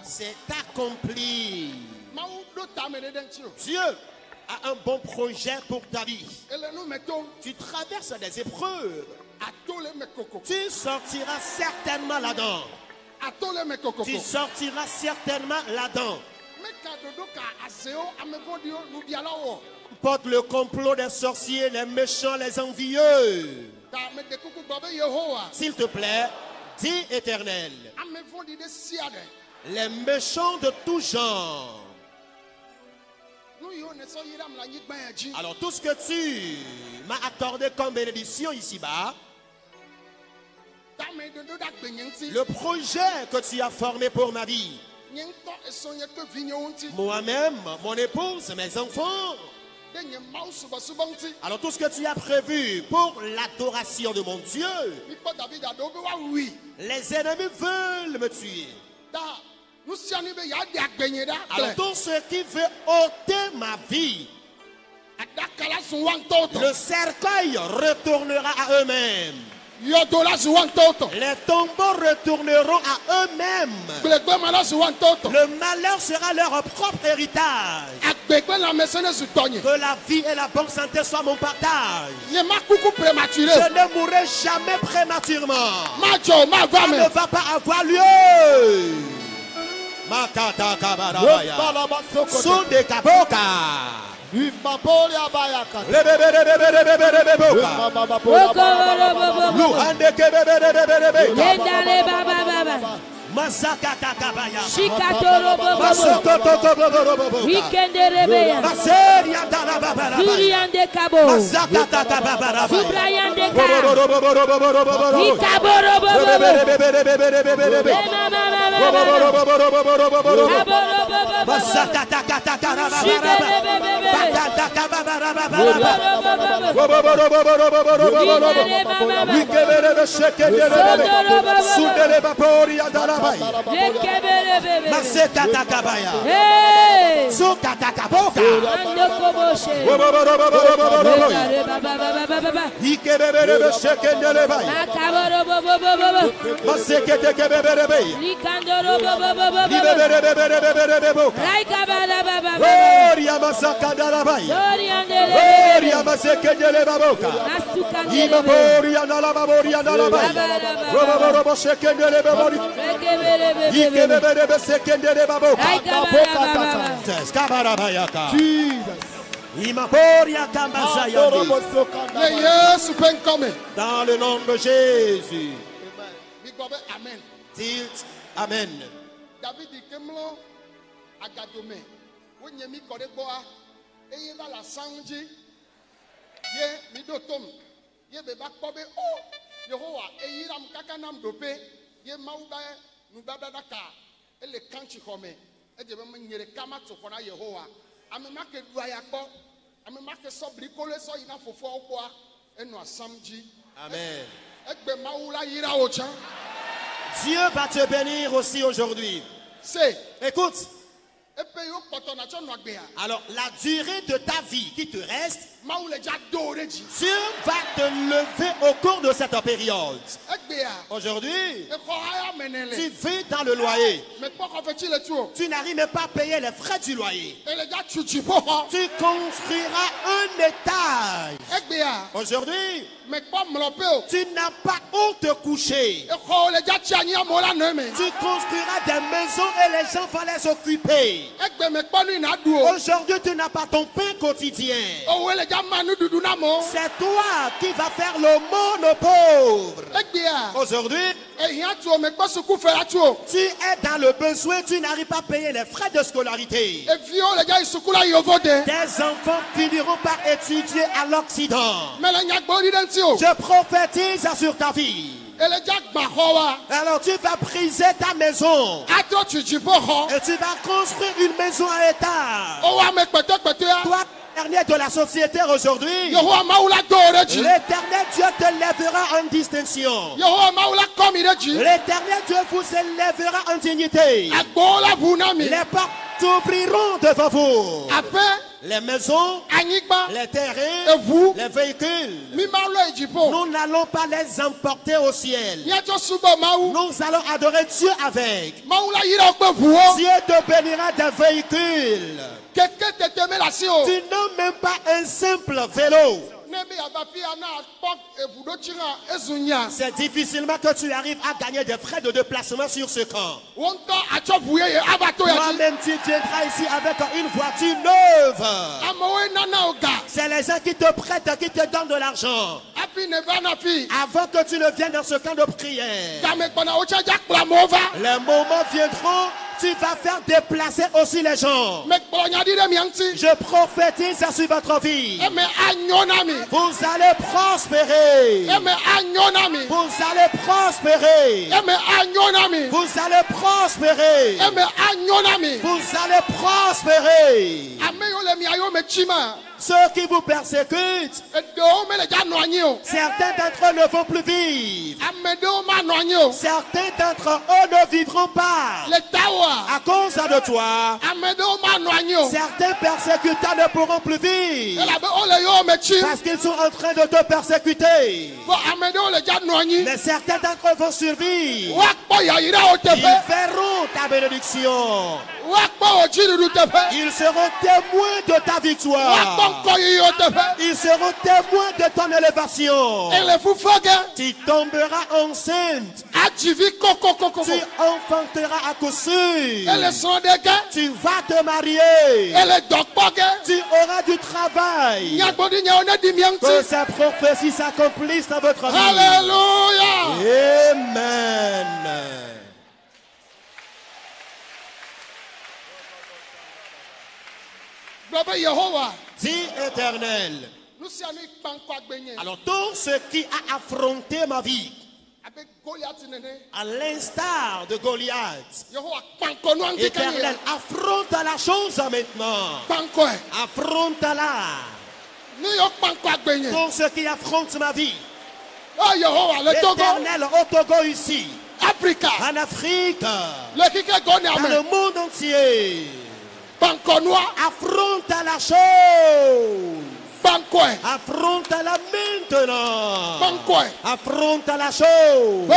s'est accomplie. Dieu a un bon projet pour ta vie. Tu traverses des épreuves. Tu sortiras certainement là-dedans. Tu sortiras certainement là-dedans. Porte le complot des sorciers, les méchants, les envieux. S'il te plaît, dis Éternel, les méchants de tout genre. Alors tout ce que tu m'as accordé comme bénédiction ici-bas, le projet que tu as formé pour ma vie, moi-même, mon épouse, mes enfants, Alors tout ce que tu as prévu pour l'adoration de mon Dieu, les ennemis veulent me tuer. Alors tout ce qui veut ôter ma vie, le cercueil retournera à eux-mêmes. Les tombeaux retourneront à eux-mêmes. Le malheur sera leur propre héritage. Que la vie et la bonne santé soient mon partage. Je ne mourrai jamais prématurément. Ça ne va pas avoir lieu. Makata kabarabaya. Sunde kaboka. Masakata kabaya. Shikatoro bobo. Wikenderebeya. Maseria darabara. Suriande kabo. Masakata kabara. Subrayande ka. Ikaboro bobo. Masakata kata karabara. Bakata kabara. Wikebere shekendere. Sundere bapori adaraba. Masekata kabaya. Sokata kaboka. Ikebere shekendere bay. Masekete kebere bay. Libere boka. Oria masakadara bay. Oria masekendere baboka. Imaboria nalababoria nalabay. Robo shekendere babori. Dans le nom de Jésus. Amen. Dites Amen. David Kemlo Agadome. Wonyemi Koreboa. Eyeva la sanji. Ye midotom. Ye beba kobe. Oh. Yehowa. Eyiram kakanam dope. Ye mauba. Nubadadaka. Ele kanchi home. Ejebe nyere kama tofona Yehowa. Amemake duayako. Amemake sobri kole so ina fofo okwa. Eno asamji. Amen. Egbe maula yira ocha. Dieu va te bénir aussi aujourd'hui. Écoute. Alors, la durée de ta vie qui te reste, Dieu va te lever au cours de cette période. Aujourd'hui, tu vis dans le loyer. Tu n'arrives même pas à payer les frais du loyer. Tu construiras un étage. Aujourd'hui, tu n'as pas où te coucher. Tu construiras des maisons et les gens vont les occuper. Aujourd'hui, tu n'as pas ton pain quotidien. C'est toi qui vas faire l'aumône aux pauvres. Aujourd'hui, tu es dans le besoin, tu n'arrives pas à payer les frais de scolarité. Tes enfants finiront par étudier à l'Occident. Je prophétise sur ta vie. Alors tu vas briser ta maison. Et tu vas construire une maison à étage. Toi, dernier de la société aujourd'hui, l'Éternel Dieu te lèvera en distinction. L'Éternel Dieu vous élèvera en dignité. Les portes s'ouvriront devant vous. Les maisons, les terrains, les véhicules, nous n'allons pas les emporter au ciel. Nous allons adorer Dieu avec. Dieu te bénira des véhicules. Tu n'as même pas un simple vélo. C'est difficilement que tu arrives à gagner des frais de déplacement sur ce camp. Toi-même, tu viendras ici avec une voiture neuve. C'est les gens qui te prêtent, qui te donnent de l'argent. Avant que tu ne viennes dans ce camp de prière, les moments viendront. Tu vas faire déplacer aussi les gens. Je prophétise sur votre vie. Vous allez prospérer. Vous allez prospérer. Vous allez prospérer. Vous allez prospérer. Ceux qui vous persécutent, certains d'entre eux ne vont plus vivre. Certains d'entre eux ne vivront pas. À cause de toi, certains persécutants ne pourront plus vivre. Parce qu'ils sont en train de te persécuter. Mais certains d'entre eux vont survivre. Ils verront ta bénédiction. Ils seront témoins de ta victoire. Ils seront témoins de ton élévation. Tu tomberas enceinte. Tu enfanteras à coup sûr. Tu vas te marier. Tu auras du travail. Que ces prophéties s'accomplissent dans votre vie. Alléluia. Amen. Dis Éternel. Alors tout ce qui a affronté ma vie, à l'instar de Goliath, Éternel, affronte la chose maintenant. Affronte-la. Pour ceux qui affrontent ma vie, Éternel, au Togo ici, en Afrique, dans le monde entier, affronte la chose. Affronte-la maintenant. Affronte la chose.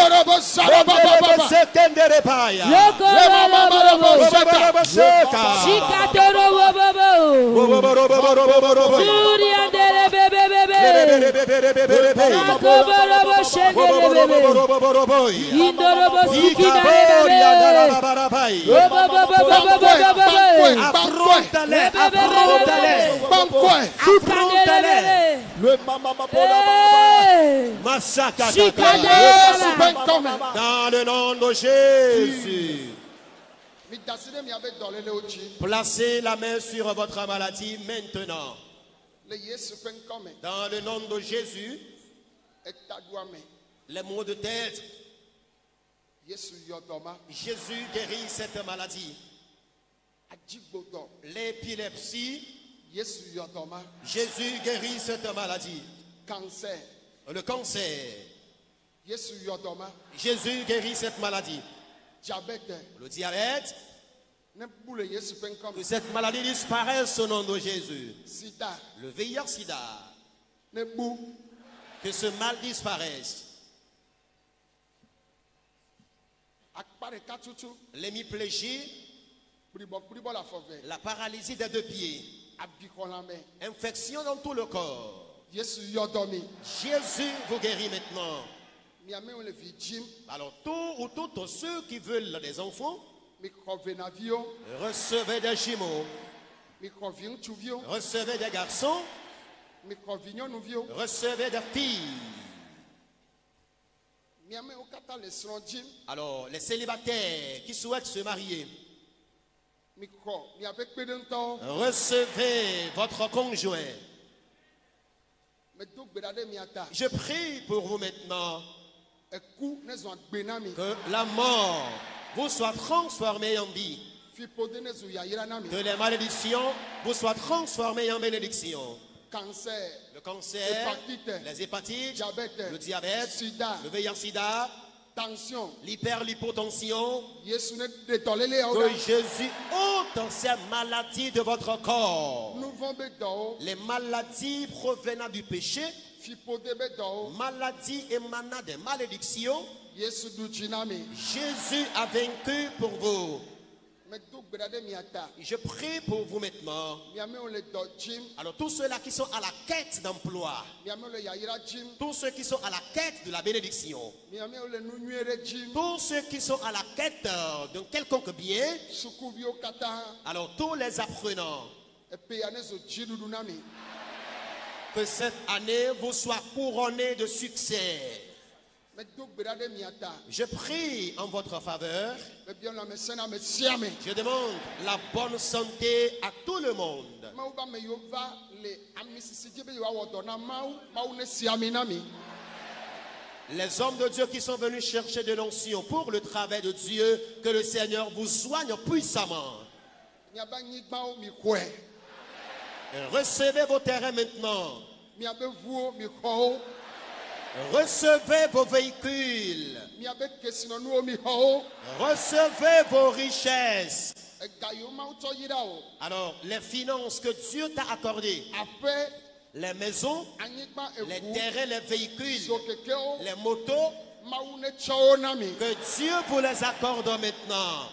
Le dans le nom de Jésus. Placez la main sur votre maladie maintenant. Dans le nom de Jésus. Les maux de tête. Jésus guérit cette maladie. L'épilepsie. Jésus guérit cette maladie. Le cancer. Jésus guérit cette maladie. Le diabète. Que cette maladie disparaisse au nom de Jésus. Le VIH-Sida. Que ce mal disparaisse. L'hémiplégie. La paralysie des deux pieds. Infection dans tout le corps. Jésus vous guérit maintenant. Alors tous ceux qui veulent des enfants, recevez des jumeaux, recevez des garçons, recevez des filles. Alors les célibataires qui souhaitent se marier, recevez votre conjoint. Je prie pour vous maintenant que la mort vous soit transformée en vie. Que les malédictions vous soient transformées en bénédiction. Le cancer, les hépatites, le diabète, le VIH-Sida, l'hyperlipotension, que Jésus ôte ces maladies de votre corps. Les maladies provenant du péché, maladies émanant des malédictions, Jésus a vaincu pour vous. Je prie pour vous maintenant. Alors tous ceux-là qui sont à la quête d'emploi, tous ceux qui sont à la quête de la bénédiction, tous ceux qui sont à la quête d'un quelconque bien, alors tous les apprenants, que cette année vous soit couronnée de succès. Je prie en votre faveur. Je demande la bonne santé à tout le monde. Les hommes de Dieu qui sont venus chercher de l'onction pour le travail de Dieu, que le Seigneur vous soigne puissamment. Recevez vos terrains maintenant. miabe vuwo mi xɔwo Recevez vos véhicules. miabe kesinɔnuwo mi xɔwo Recevez vos richesses. ega yiwo mawu tsɔ yi ɖa o Alors, les finances que Dieu t'a accordées, aƒe les maisons, anyigba les eʋu terrains, les véhicules, zokekewo les motos, mawu ne tsɔ wo na mi que Dieu vous les accorde maintenant.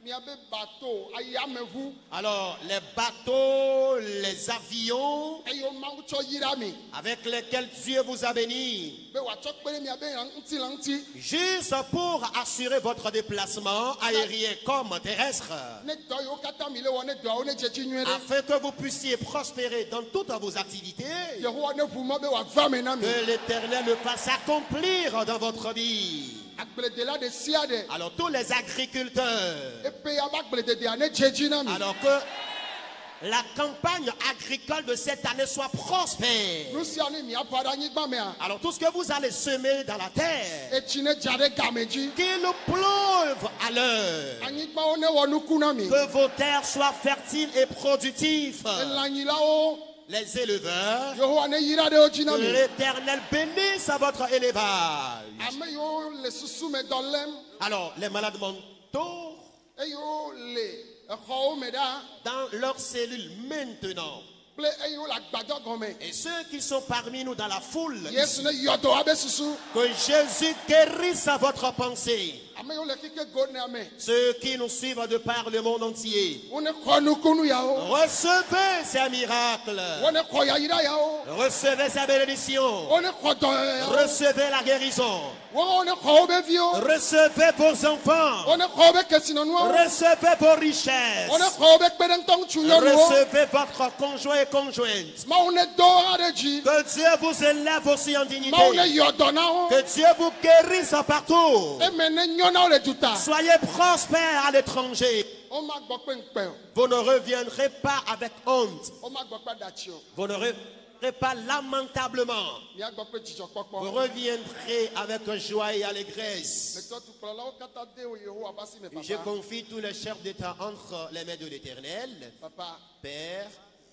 miabe bato ayameʋu Alors, les bateaux, les avions eyiwo mawu tsɔ yi ɖa mi avec lesquels Dieu vous a béni, be wòatsɔ kpe ɖe miabe ŋutilãŋuti juste pour assurer votre déplacement aérien comme terrestre, ne dɔ yiwo katã mi le wɔ ne dɔawo ne dzedzi nyuie ɖe afin que vous puissiez prospérer dans toutes vos activités, yehowa ne ʋu mɔ be wòava me na mi que l'Éternel le fasse accomplir dans votre vie. agbledela ɖe sia ɖe Alors, tous les agriculteurs, epe ya be agblededea ne dzedzi na mi alors que la campagne agricole de cette année soit prospère. nu sia ne miaƒã ɖe anyigba mea Alors, tout ce que vous allez semer dans la terre, etsi ne dza ɖe game dzi qu'il pleuve à l'heure, anyigbawo ne wɔ nuku na mi que vos terres soient fertiles et productives. elãnyilawo Les éleveurs, yehowa ne yi ɖa ɖe wo dzi na que mi l'Éternel bénisse à votre élevage. ame yiwo le susu me dɔ lém Alors, les malades mentaux, eyiwo le exɔwo me ɖa dans leurs cellules maintenant, kple eyiwo le agbadɔ gɔme et ceux qui sont parmi nous dans la foule, yesu ne yɔ dɔ abe susu que Jésus guérisse à votre pensée. ame yiwo le kike go nea me Ceux qui nous suivent de par le monde entier, wo ne xɔ nukunu yawo recevez ces miracles, wo ne xɔ yayira yawo recevez ces bénédictions, wo ne xɔ dɔyɔyɔ yawo recevez la guérison, wo ne xɔ wobe viwo recevez vos enfants, wo ne xɔ wobe kesinɔnuwo recevez vos richesses, wo ne xɔ wobe kpeɖeŋutɔ ŋutsu nyɔnuwo recevez votre conjoint et conjointe. mawu ne do wo ɖe dzi Que Dieu vous élève aussi en dignité. mawu ne yɔ dɔ na wo Que Dieu vous guérisse partout. eme ne nyɔ na wo le duta Soyez prospères à l'étranger. wo magbɔ kpe ŋkpe o Vous ne reviendrez pas avec honte. wo magbɔ kpe aɖatsi o Vous ne reviendrez pas lamentablement. miagbɔ kpe Vous dzidzɔkpɔkpɔ reviendrez avec joie et allégresse. le tɔtukplɔlawo katã de wo yehowa ƒe asi me Je papa confie tous les chefs d'État entre les mains de l'Éternel. papa Père,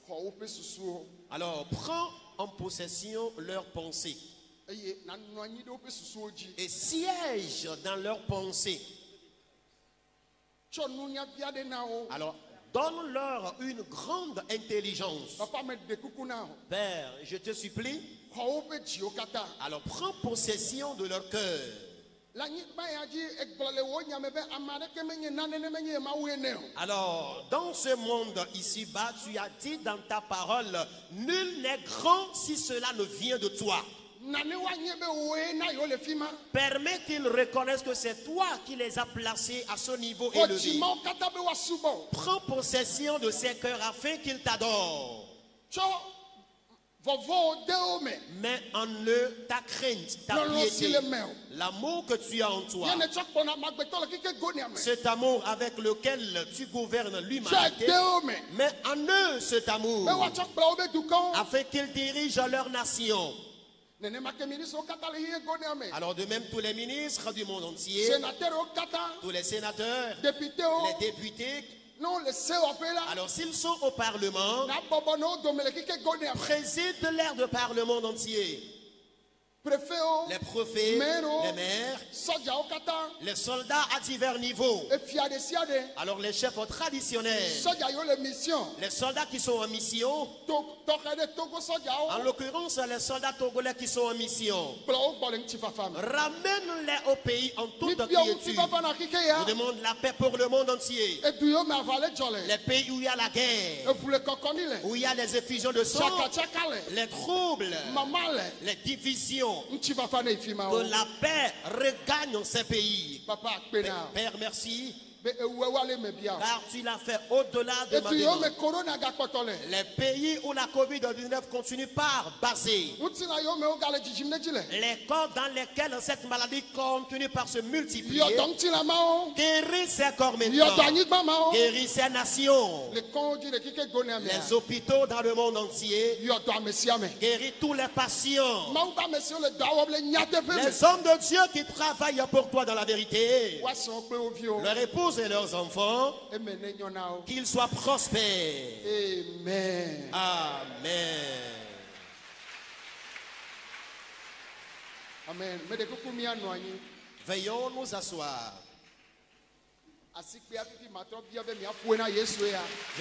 xɔ woƒe susuwo alors prends en possession leurs pensées eye nanɔ anyi ɖe woƒe susuwo dzi et siège dans leurs pensées. tsɔ nunya vi aɖe na wo Alors, donne-leur une grande intelligence. papa meɖe kuku na o Père, je te supplie, xɔ woƒe dziwo katã alors prends possession de leur cœur. le anyigba ya dzi egblɔ le wo nyame be ame aɖeke menye nane ne menye mawu ene o Alors, dans ce monde ici-bas, tu as dit dans ta parole, nul n'est grand si cela ne vient de toi. nane woanye be woe na yewo le fi ma Permets qu'ils reconnaissent que c'est toi qui les as placés à ce niveau xɔ élevé. dzimawo katã be woasubɔ Prends possession de ces cœurs afin qu'ils t'adorent. tsɔ vɔvɔwo de wo me Mets en eux ta crainte, ta lɔlɔ si piété, le me o l'amour que tu as en toi. yene tsɔ kpɔna magbetɔ le kike gonia me Cet amour avec lequel tu gouvernes tsɔ l'humanité. de wo me Mets en eux cet amour be woatsɔ kplɔ wobe dukɔwo afin qu'ils dirigent leur nation. nenema ke ministrewo katã le yiye gonia me Alors de même tous les ministres du monde entier, sénateurwo katã tous les sénateurs, députéwo les députés, no le sewɔƒe la alors s'ils sont au Parlement, na bɔbɔ ne wo dome le kike gonia me préside l'air de par le monde entier. préfetwo Les préfets, maires les maires, sɔdzawo katã les soldats à divers niveaux. efia ɖe sia ɖe Alors les chefs traditionnels, sɔdza yiwo le mission les soldats qui sont en mission, tɔxɛ ɖe togo en sɔdzawo l'occurrence les soldats togolais qui sont en mission, kplɔ wo gbɔ le ŋutifafa me ramène-les au pays en toute mibia quiétude. ŋutifafa na kike ya Je demande la paix pour le monde entier. edu yiwo me ava le dzɔ le Les pays où il y a la guerre, eʋu le kɔkɔni le où il y a les effusions de sang, tsakatsaka le les troubles, mama le les divisions, ŋutifafa ne yi fi ma que wo la paix regagne ces pays. papa akpe na Père, merci, be ewuewa le me bia o car tu l'as fait au-delà de ma edu yiwo me demande. korona gakpɔtɔ le Les pays où la COVID-19 continue par baser, ŋutina yiwo me wo gale dzidzim ɖe dzi le les corps dans lesquels cette maladie continue par se multiplier, yɔdɔ ŋutina mawo guéris ces corps yɔdɔ maintenant, anyigba mawo guéris ces nations, le kɔnwo dzi le kike gonia mea les hôpitaux dans le monde entier, yɔdɔ ame sia me guéris tous les patients, mawu be ame siwo le dɔ wɔm le nyateƒe me les hommes de Dieu qui travaillent pour toi dans la vérité. prospérité, leur épouse et leurs enfants, qu'ils soient prospères. Amen. Amen. Amen. Veillons nous asseoir. Je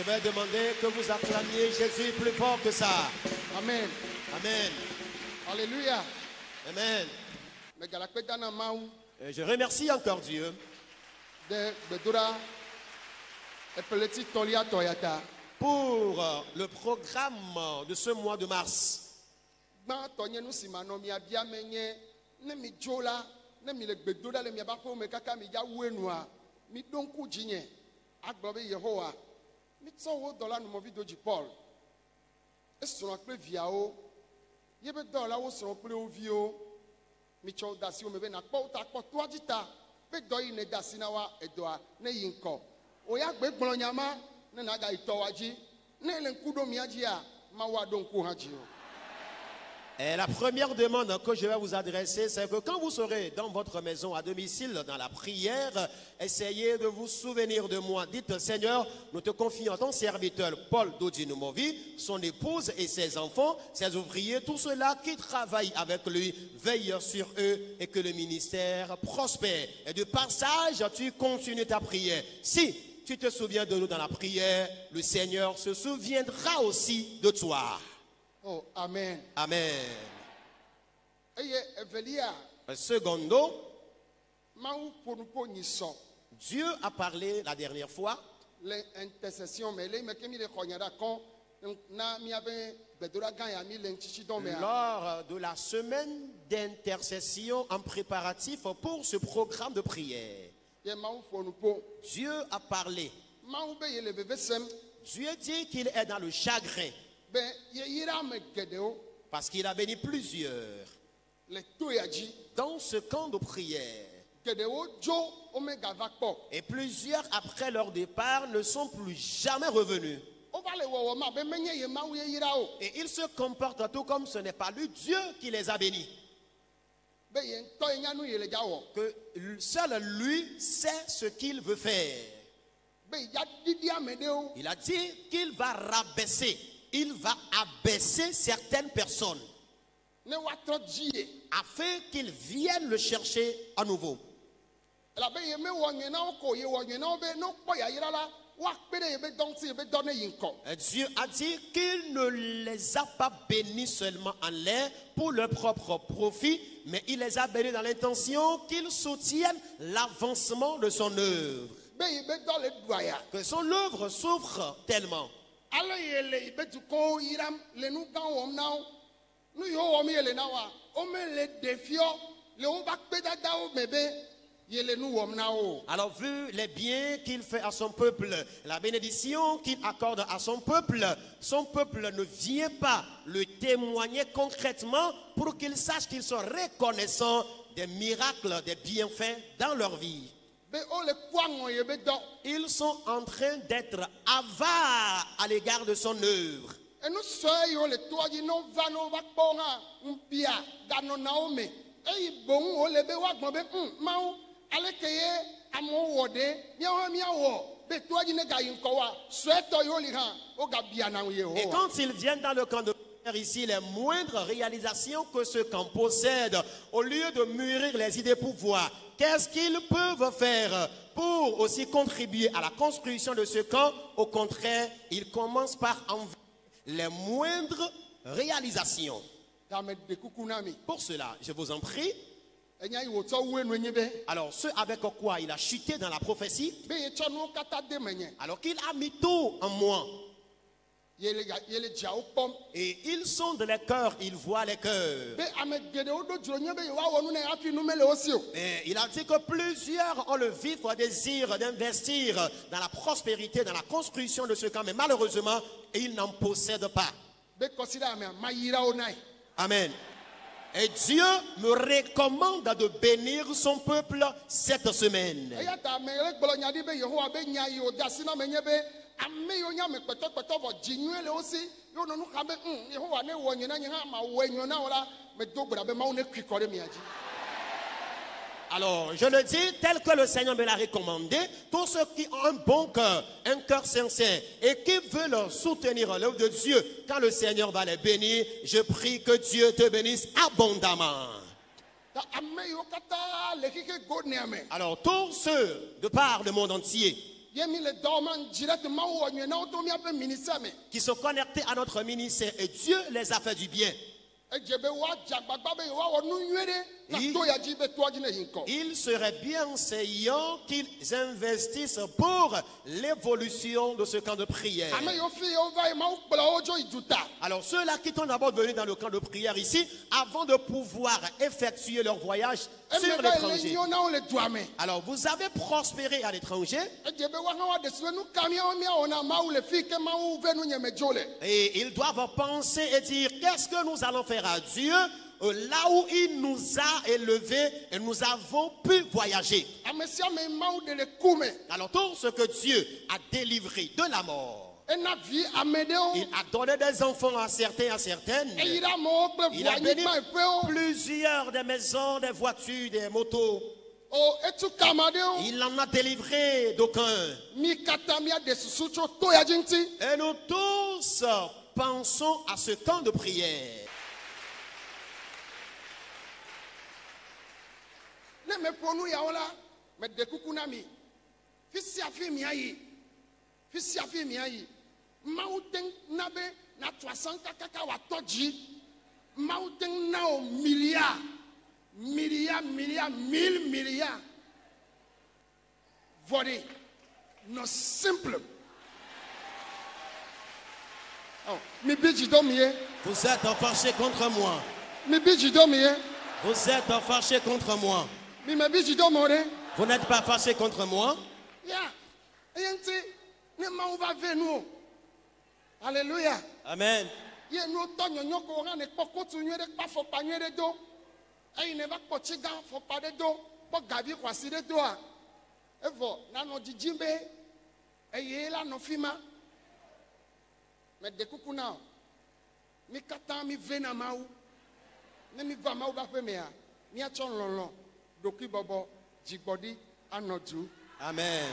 vais demander que vous acclamiez Jésus plus fort que ça. Amen. Amen. Alléluia. Amen. Et je remercie encore Dieu pour le programme de ce mois de mars. Et la première demande que je vais vous adresser, c'est que quand vous serez dans votre maison à domicile, dans la prière, essayez de vous souvenir de moi. Dites, Seigneur, nous te confions ton serviteur Paul Dodinoumovi, son épouse et ses enfants, ses ouvriers, tous ceux-là qui travaillent avec lui, veille sur eux et que le ministère prospère. Et de passage, tu continues ta prière. Si tu te souviens de nous dans la prière, le Seigneur se souviendra aussi de toi. Oh, amen. Amen. Secondo, Dieu a parlé la dernière fois. Lors de la semaine d'intercession en préparatif pour ce programme de prière. Dieu a parlé. Dieu dit qu'il est dans le chagrin. Parce qu'il a béni plusieurs dans ce camp de prière. Et plusieurs, après leur départ, ne sont plus jamais revenus. Et ils se comportent tout comme ce n'est pas lui, Dieu, qui les a bénis. Que seul lui sait ce qu'il veut faire. Il a dit qu'il va rabaisser. Il va abaisser certaines personnes afin qu'ils viennent le chercher à nouveau. Dieu a dit qu'il ne les a pas bénis seulement en l'air pour leur propre profit, mais il les a bénis dans l'intention qu'ils soutiennent l'avancement de son œuvre. Que son œuvre souffre tellement. Alors, vu les biens qu'il fait à son peuple, la bénédiction qu'il accorde à son peuple ne vient pas le témoigner concrètement pour qu'il sache qu'ils sont reconnaissants des miracles, des bienfaits dans leur vie. Ils sont en train d'être avares à l'égard de son œuvre. Et quand ils viennent dans le camp de prière ici, les moindres réalisations que ce camp possède, au lieu de mûrir les idées pour voir qu'est-ce qu'ils peuvent faire pour aussi contribuer à la construction de ce camp, au contraire, ils commencent par enlever les moindres réalisations. Pour cela, je vous en prie. Alors, ce avec quoi il a chuté dans la prophétie, alors qu'il a mis tout en moi. Et ils sondent les cœurs, ils voient les cœurs. Et il a dit que plusieurs ont le vif désir d'investir dans la prospérité, dans la construction de ce camp, mais malheureusement, ils n'en possèdent pas. Amen. Et Dieu me recommande de bénir son peuple cette semaine. Alors, je le dis tel que le Seigneur me l'a recommandé. Tous ceux qui ont un bon cœur, un cœur sincère et qui veulent soutenir l'œuvre de Dieu, quand le Seigneur va les bénir, je prie que Dieu te bénisse abondamment. Alors, tous ceux de par le monde entier qui sont connectés à notre ministère et Dieu les a fait du bien. Il serait bien enseignant qu'ils investissent pour l'évolution de ce camp de prière. Alors ceux-là qui sont d'abord venus dans le camp de prière ici, avant de pouvoir effectuer leur voyage sur l'étranger. Alors vous avez prospéré à l'étranger. Et ils doivent penser et dire, qu'est-ce que nous allons faire à Dieu là où il nous a élevés et nous avons pu voyager. Alors tout ce que Dieu a délivré de la mort, il a donné des enfants à certains et à certaines. Il a béni plusieurs des maisons, des voitures, des motos. Il en a délivré d'aucuns. Et nous tous pensons à ce camp de prière. Milliards. Voyez, non simple. Vous êtes fâché contre moi. Vous êtes fâché contre moi. Vous n'êtes pas fâché contre moi. Alléluia. Amen. Amen.